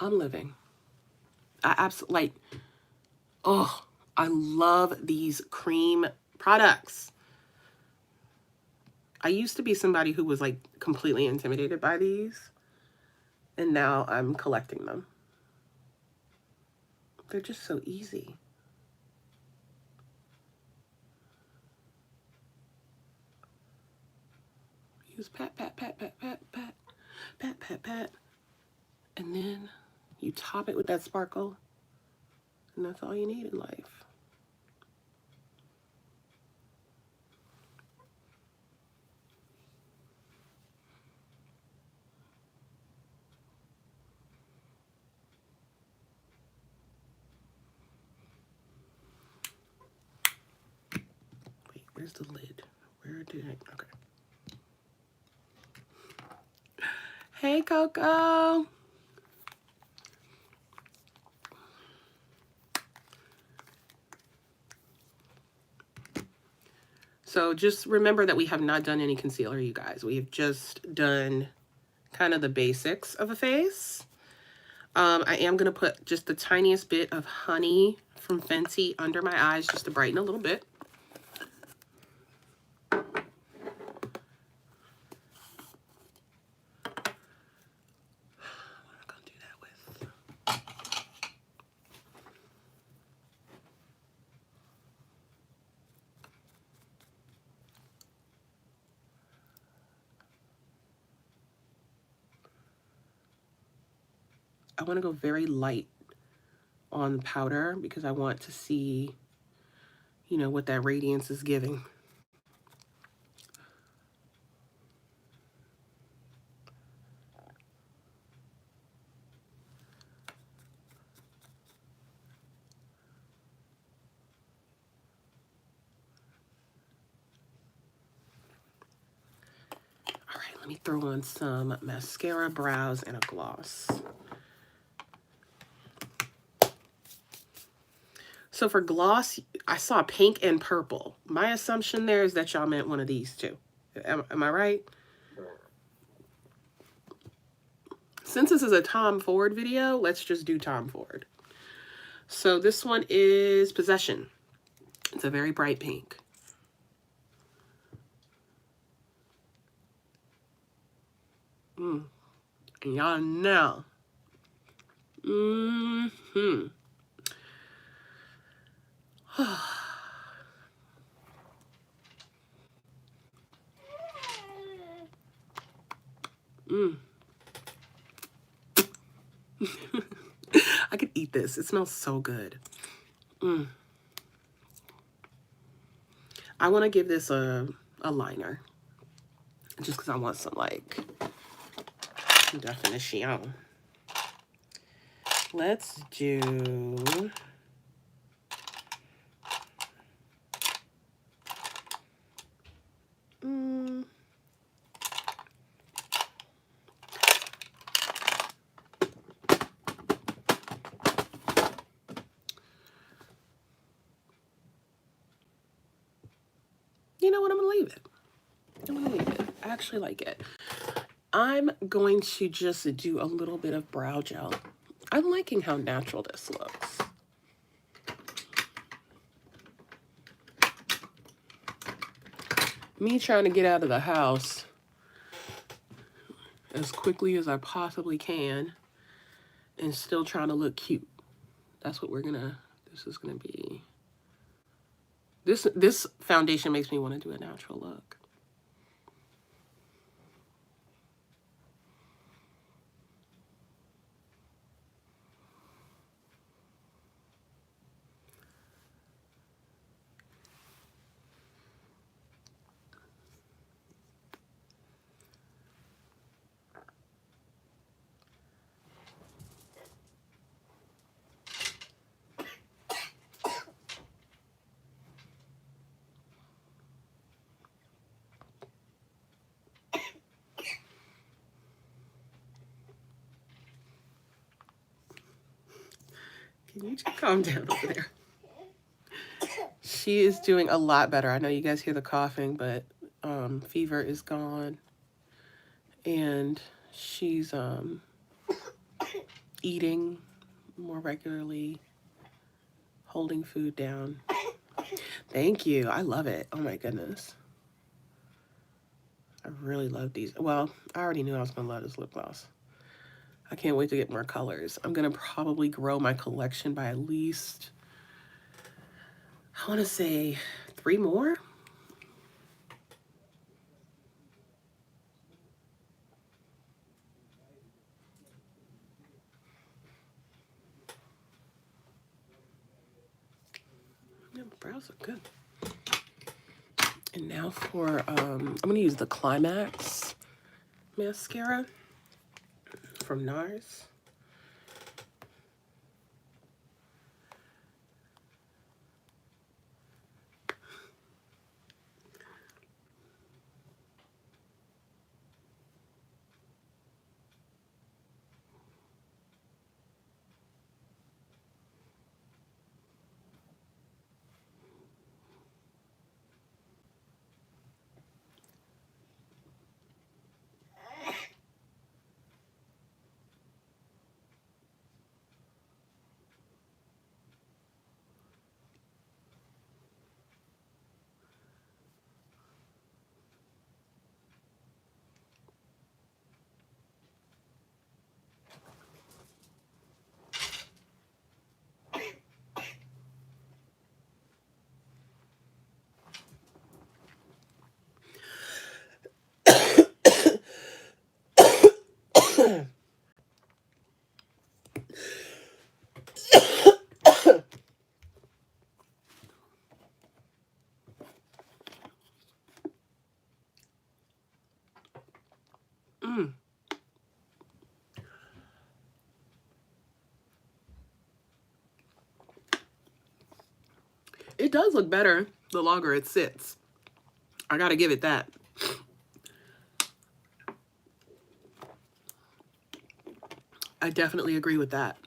[SPEAKER 1] I'm living. I absolutely, like, oh, I love these cream products. I used to be somebody who was like completely intimidated by these, and now I'm collecting them. They're just so easy. Use pat, pat, pat, pat, pat, pat, pat, pat, pat. And then you top it with that sparkle. And that's all you need in life. Wait, where's the lid? Where did I, okay. Hey, Coco. So just remember that we have not done any concealer, you guys. We have just done kind of the basics of a face. I am going to put just the tiniest bit of honey from Fenty under my eyes just to brighten a little bit. I want to go very light on the powder because I want to see, you know, what that radiance is giving. All right, let me throw on some mascara, brows, and a gloss. So for gloss, I saw pink and purple. My assumption there is that y'all meant one of these two. Am I right? Since this is a Tom Ford video, let's just do Tom Ford. So this one is Possession. It's a very bright pink. Y'all know. I could eat this. It smells so good. I want to give this a liner. Just because I want some, like, definition. Let's do... You know what? I'm going to leave it. I'm going to leave it. I actually like it. I'm going to just do a little bit of brow gel. I'm liking how natural this looks. Me trying to get out of the house as quickly as I possibly can and still trying to look cute. That's what we're gonna, this is gonna be. This foundation makes me want to do a natural look. Can you just calm down over there? She is doing a lot better. I know you guys hear the coughing, but fever is gone. And she's eating more regularly, holding food down. Thank you. I love it. Oh my goodness. I really love these. Well, I already knew I was going to love this lip gloss. I can't wait to get more colors. I'm going to probably grow my collection by at least, I want to say 3 more. Yeah, my brows are good. And now for, I'm going to use the Climax mascara from NARS. It does look better the longer it sits. I gotta give it that. I definitely agree with that.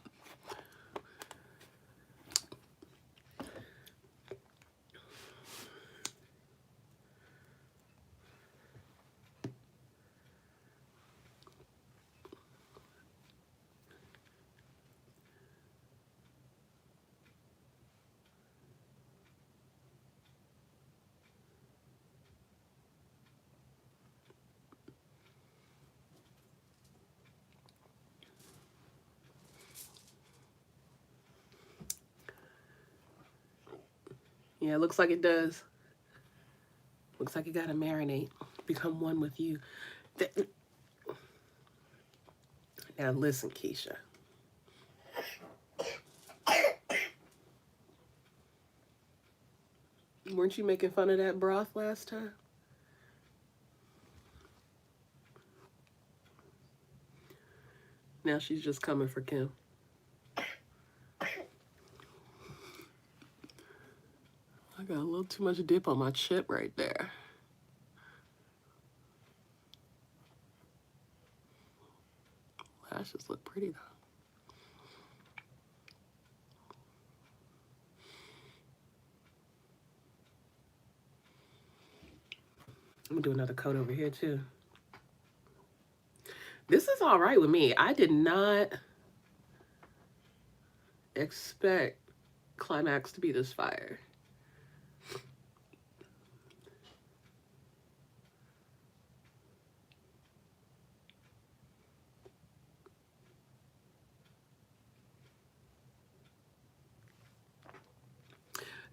[SPEAKER 1] Yeah, it looks like it does. Looks like you gotta marinate, become one with you. Now listen, Keisha. Weren't you making fun of that broth last time? Now she's just coming for Kim. I got a little too much dip on my chip right there. Lashes look pretty though. I'm gonna do another coat over here too. This is all right with me. I did not expect Climax to be this fire.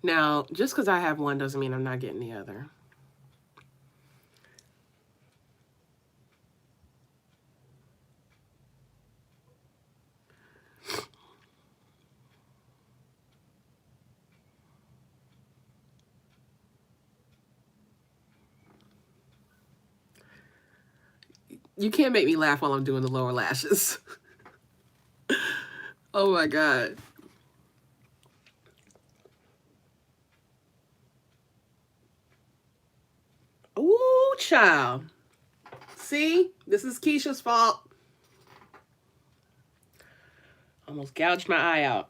[SPEAKER 1] Now, just because I have one doesn't mean I'm not getting the other. You can't make me laugh while I'm doing the lower lashes. Oh my God. Ooh, child. See, this is Keisha's fault. Almost gouged my eye out.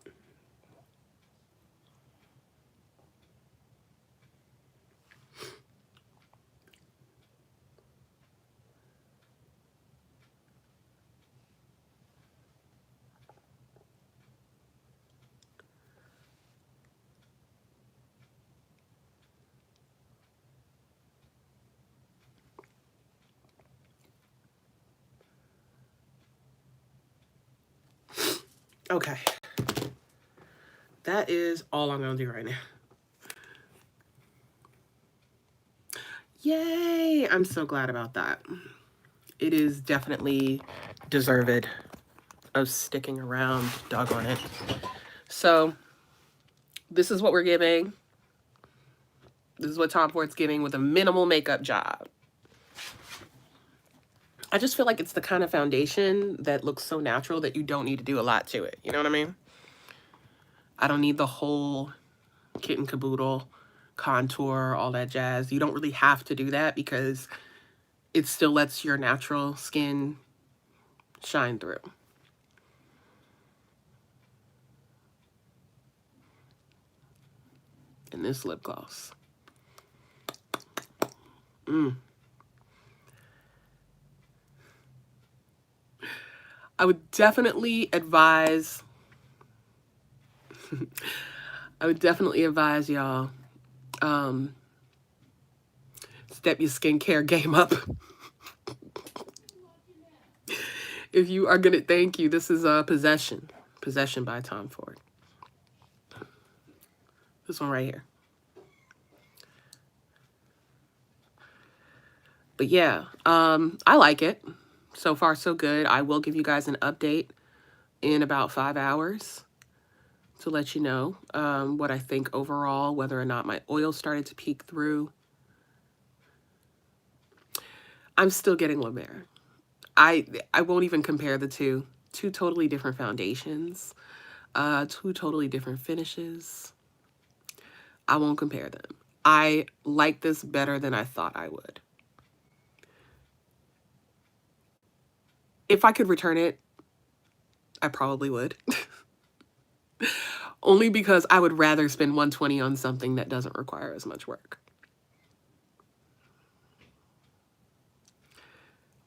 [SPEAKER 1] Okay. That is all I'm going to do right now. Yay! I'm so glad about that. It is definitely deserved of sticking around, doggone it. So, this is what we're giving. This is what Tom Ford's giving with a minimal makeup job. I just feel like it's the kind of foundation that looks so natural that you don't need to do a lot to it. You know what I mean? I don't need the whole kit and caboodle, contour, all that jazz. You don't really have to do that because it still lets your natural skin shine through. And this lip gloss. I would definitely advise y'all step your skincare game up. If you are gonna, thank you. This is Possession by Tom Ford. This one right here. But yeah, I like it. So far, so good. I will give you guys an update in about 5 hours to let you know what I think overall, whether or not my oil started to peek through. I'm still getting La Mer. I won't even compare the two. Two totally different foundations. Two totally different finishes. I won't compare them. I like this better than I thought I would. If I could return it, I probably would. Only because I would rather spend $120 on something that doesn't require as much work.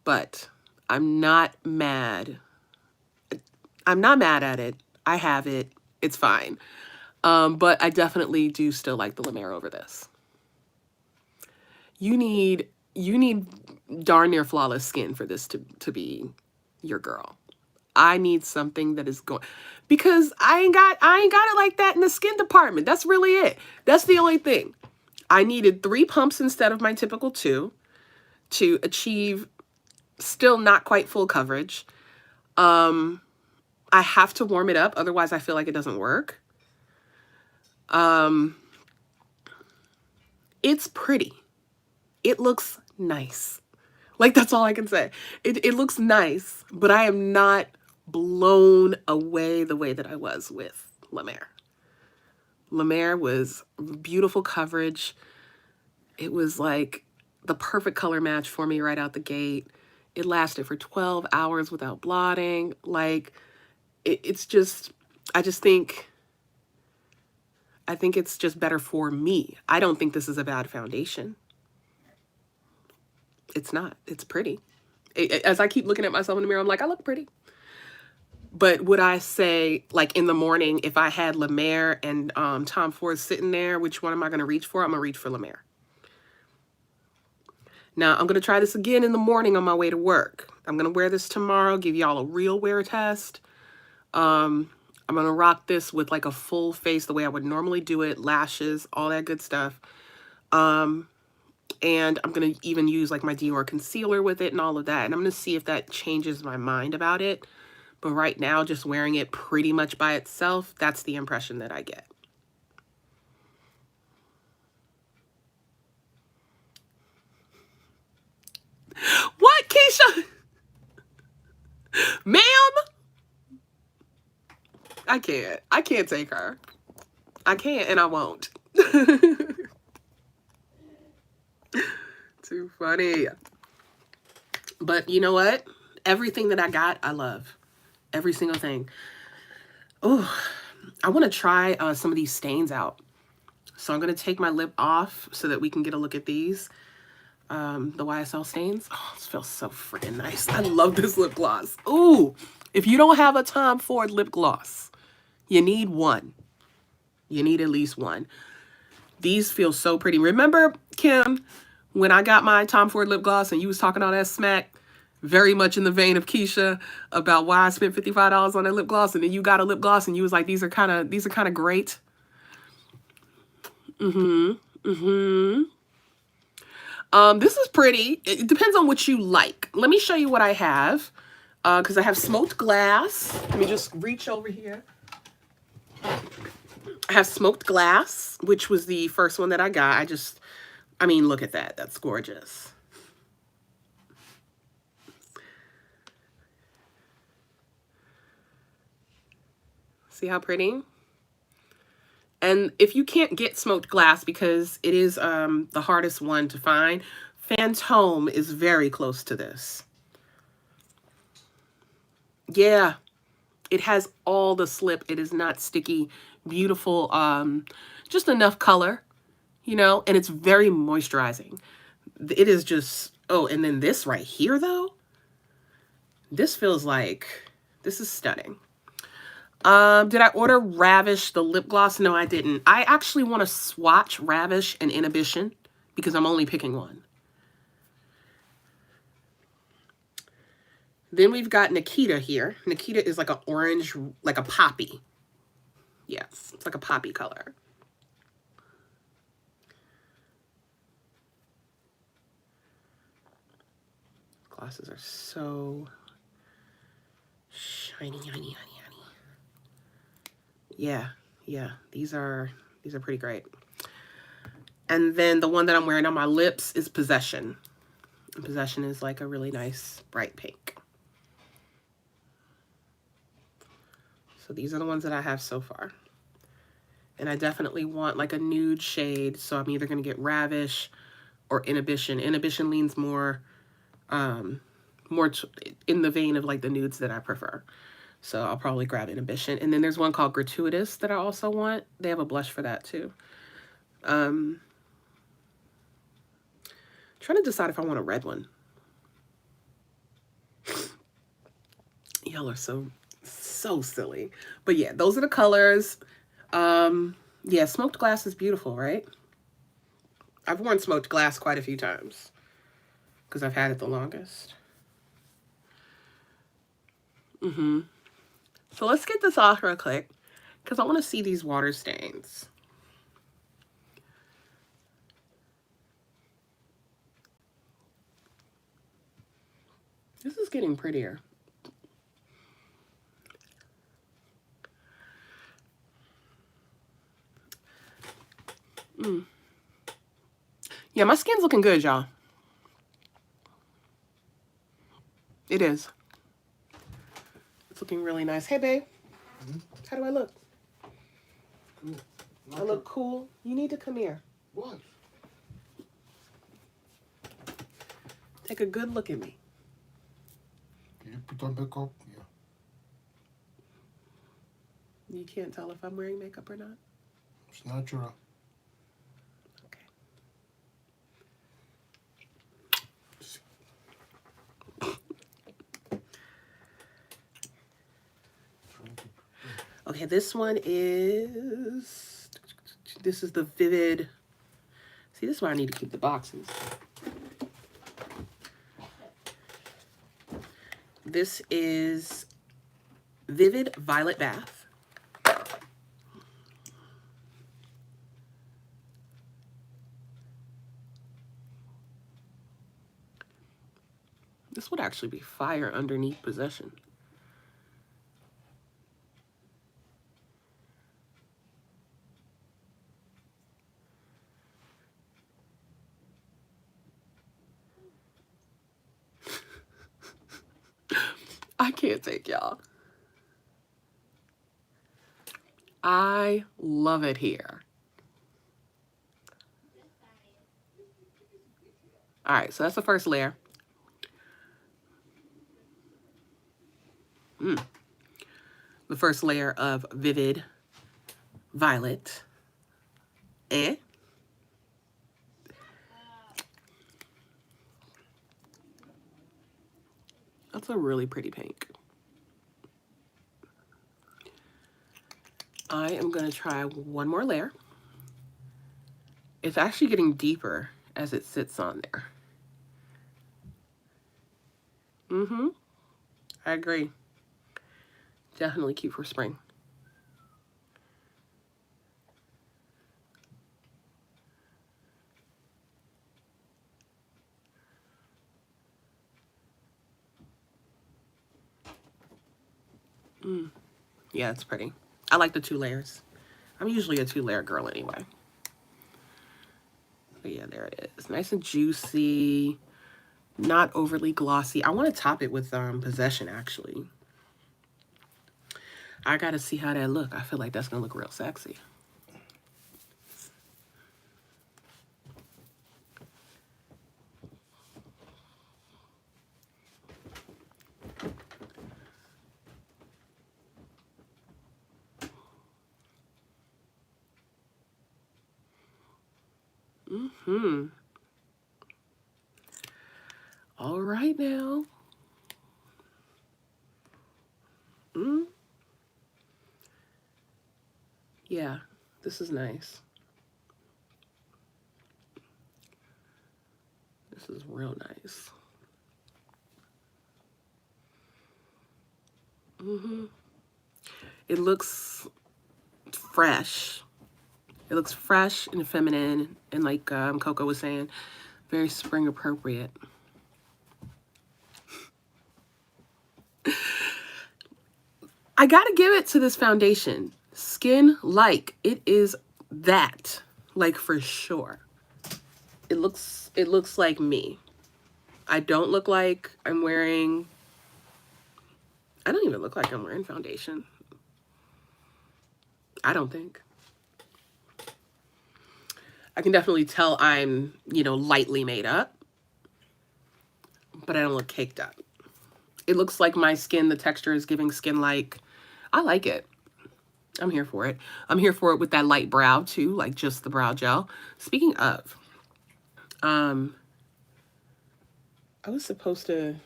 [SPEAKER 1] But I'm not mad. I'm not mad at it. I have it. It's fine. But I definitely do still like the La Mer over this. You need darn near flawless skin for this to be your girl. I need something that is going, because I ain't got it like that in the skin department. That's really it. That's the only thing. I needed 3 pumps instead of my typical 2 to achieve still not quite full coverage. I have to warm it up, otherwise I feel like it doesn't work. It's pretty. It looks nice. Like, that's all I can say. It looks nice, but I am not blown away the way that I was with La Mer. La Mer was beautiful coverage. It was like the perfect color match for me right out the gate. It lasted for 12 hours without blotting. Like, it's just, I think it's just better for me. I don't think this is a bad foundation. It's not. It's pretty. As I keep looking at myself in the mirror, I'm like, I look pretty. But would I say, like, in the morning, if I had La Mer and Tom Ford sitting there, which one am I going to reach for? I'm going to reach for La Mer. Now, I'm going to try this again in the morning on my way to work. I'm going to wear this tomorrow, give y'all a real wear test. I'm going to rock this with, like, a full face the way I would normally do it, lashes, all that good stuff. And I'm going to even use, like, my Dior concealer with it and all of that. And I'm going to see if that changes my mind about it. But right now, just wearing it pretty much by itself, that's the impression that I get. What, Keisha? Ma'am? I can't. I can't take her. I can't and I won't. Too funny. But you know what? Everything that I got, I love. Every single thing. Oh, I want to try some of these stains out. So I'm going to take my lip off so that we can get a look at these. The YSL stains. Oh, this feels so freaking nice. I love this lip gloss. Ooh, if you don't have a Tom Ford lip gloss, you need one. You need at least one. These feel so pretty. Remember, Kim, when I got my Tom Ford lip gloss and you was talking all that smack? Very much in the vein of Keisha about why I spent $55 on that lip gloss, and then you got a lip gloss and you was like, these are kind of great. This is pretty. It depends on what you like. Let me show you what I have, because I have smoked glass. Let me just reach over here. I have smoked glass, which was the first one that I got. I mean, look at that. That's gorgeous. See how pretty? And if you can't get smoked glass, because it is the hardest one to find, Fantôme is very close to this. Yeah, it has all the slip. It is not sticky. Beautiful, just enough color, you know, and it's very moisturizing. It is just, oh, and then this right here, though, this feels like, this is stunning. Did I order Ravish, the lip gloss? No, I didn't. I actually want to swatch Ravish and Inhibition because I'm only picking one. Then we've got Nikita here. Nikita is like an orange, like a poppy. Yes, it's like a poppy color. Glosses are so shiny, shiny, shiny. Yeah, these are pretty great. And then the one that I'm wearing on my lips is Possession. And Possession is like a really nice bright pink. So these are the ones that I have so far. And I definitely want like a nude shade. So I'm either going to get Ravish or Inhibition. Inhibition leans more, more in the vein of like the nudes that I prefer. So I'll probably grab Inhibition. And then there's one called Gratuitous that I also want. They have a blush for that too. Trying to decide if I want a red one. Y'all are so silly. But yeah, those are the colors. Yeah, smoked glass is beautiful, right? I've worn smoked glass quite a few times because I've had it the longest. So let's get this off real quick because I want to see these water stains. This is getting prettier. Yeah, my skin's looking good, y'all. It is. It's looking really nice. Hey, babe. How do I look?
[SPEAKER 2] Cool.
[SPEAKER 1] I look cool. You need to come here.
[SPEAKER 2] What?
[SPEAKER 1] Take a good look at me.
[SPEAKER 2] You put on makeup? Yeah.
[SPEAKER 1] You can't tell if I'm wearing makeup or not?
[SPEAKER 2] It's natural.
[SPEAKER 1] Okay. Okay, this one is... This is the Vivid... See, this is why I need to keep the boxes. This is Vivid Violet Bath. This would actually be fire underneath Possession. I can't take y'all. I love it here. All right, so that's the first layer. The first layer of Vivid Violet. That's a really pretty pink. I am going to try one more layer. It's actually getting deeper as it sits on there. I agree. Definitely cute for spring. Yeah, it's pretty. I like the 2 layers. I'm usually a 2-layer girl anyway. But yeah, there it is. Nice and juicy. Not overly glossy. I want to top it with Possession, actually. I got to see how that look. I feel like that's going to look real sexy. All right now. Yeah, this is nice. This is real nice. It looks fresh. It looks fresh and feminine, and like Coco was saying, very spring appropriate. I gotta give it to this foundation. Skin like. It is that. Like for sure. It looks like me. I don't look like I'm wearing... I don't even look like I'm wearing foundation. I don't think. I can definitely tell I'm, you know, lightly made up, but I don't look caked up. It looks like my skin, the texture is giving skin like, I like it. I'm here for it. I'm here for it with that light brow too, like just the brow gel. Speaking of, I was supposed to,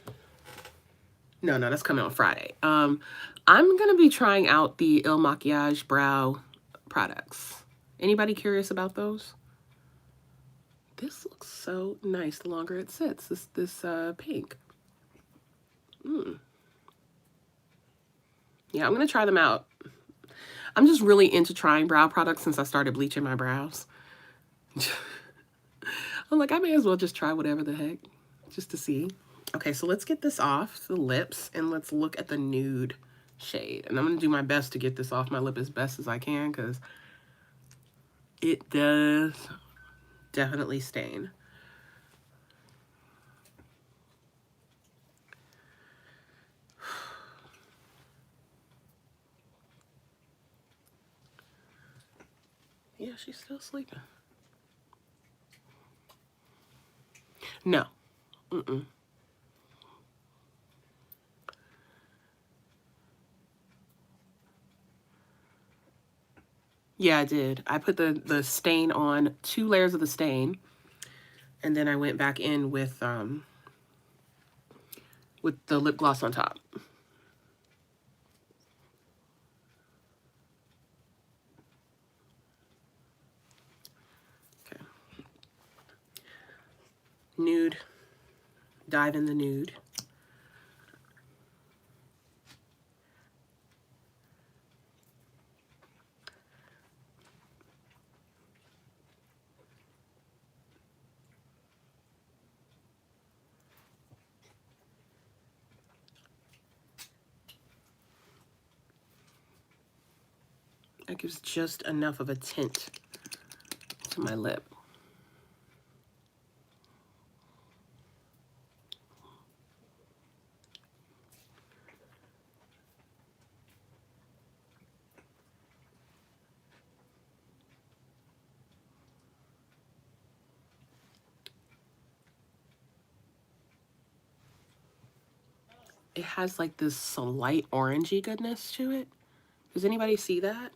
[SPEAKER 1] no, that's coming on Friday. I'm going to be trying out the Il Makiage brow products. Anybody curious about those? This looks so nice the longer it sits, this pink. Yeah, I'm going to try them out. I'm just really into trying brow products since I started bleaching my brows. I'm like, I may as well just try whatever the heck, just to see. Okay, so let's get this off the lips and let's look at the nude shade. And I'm going to do my best to get this off my lip as best as I can because it does definitely stain. Yeah, she's still sleeping. No. Mm-mm. Yeah, I did. I put the stain on, 2 layers of the stain, and then I went back in with the lip gloss on top. Okay. Nude. Dive in the nude. That gives just enough of a tint to my lip. It has like this slight orangey goodness to it. Does anybody see that?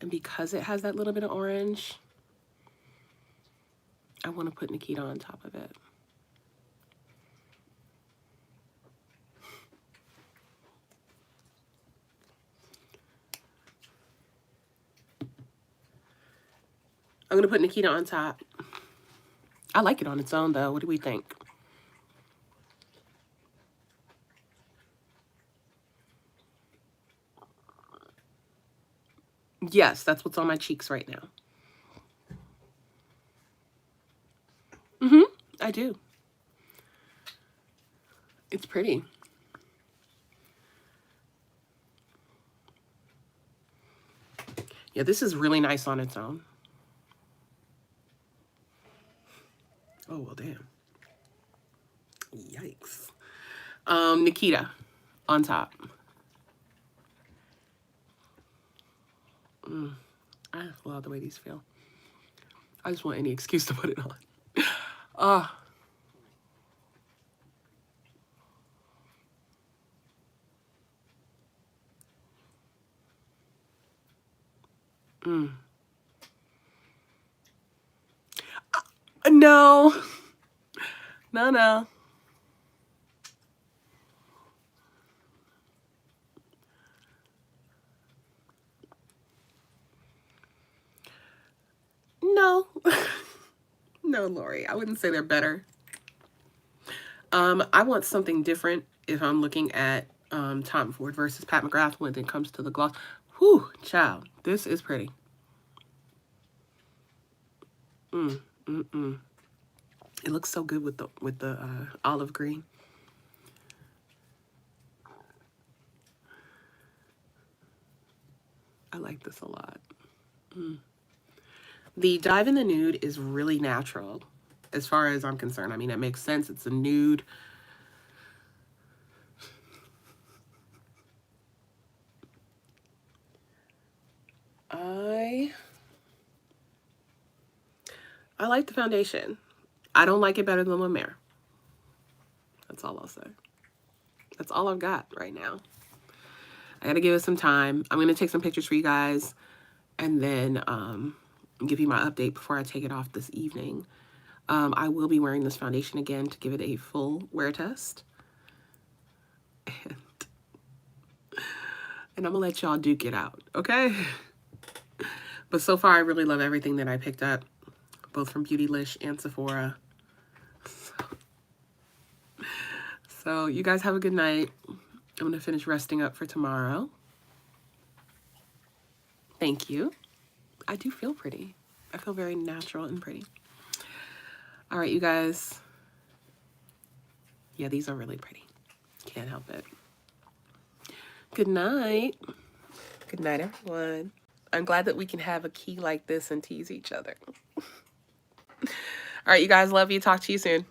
[SPEAKER 1] And because it has that little bit of orange, I want to put Nikita on top of it. I'm going to put Nikita on top. I like it on its own, though. What do we think? Yes, that's what's on my cheeks right now. I do. It's pretty. Yeah, this is really nice on its own. Oh, well, damn. Yikes. Nikita on top. I love the way these feel. I just want any excuse to put it on. No. No. No. No, Lori. I wouldn't say they're better. I want something different if I'm looking at Tom Ford versus Pat McGrath when it comes to the gloss. Whew, child. This is pretty. It looks so good with the olive green. I like this a lot. The Dive in the Nude is really natural. as far as I'm concerned. I mean, it makes sense. It's a nude. I like the foundation. I don't like it better than La Mer. That's all I'll say. That's all I've got right now. I gotta give it some time. I'm gonna take some pictures for you guys and then give you my update before I take it off this evening. I will be wearing this foundation again to give it a full wear test. And I'm gonna let y'all duke it out, okay? But so far, I really love everything that I picked up, both from Beautylish and Sephora. So you guys have a good night. I'm gonna finish resting up for tomorrow. Thank you. I do feel pretty. I feel very natural and pretty. All right, you guys. Yeah, these are really pretty. Can't help it. Good night. Good night, everyone. I'm glad that we can have a key like this and tease each other. All right, you guys, love you. Talk to you soon.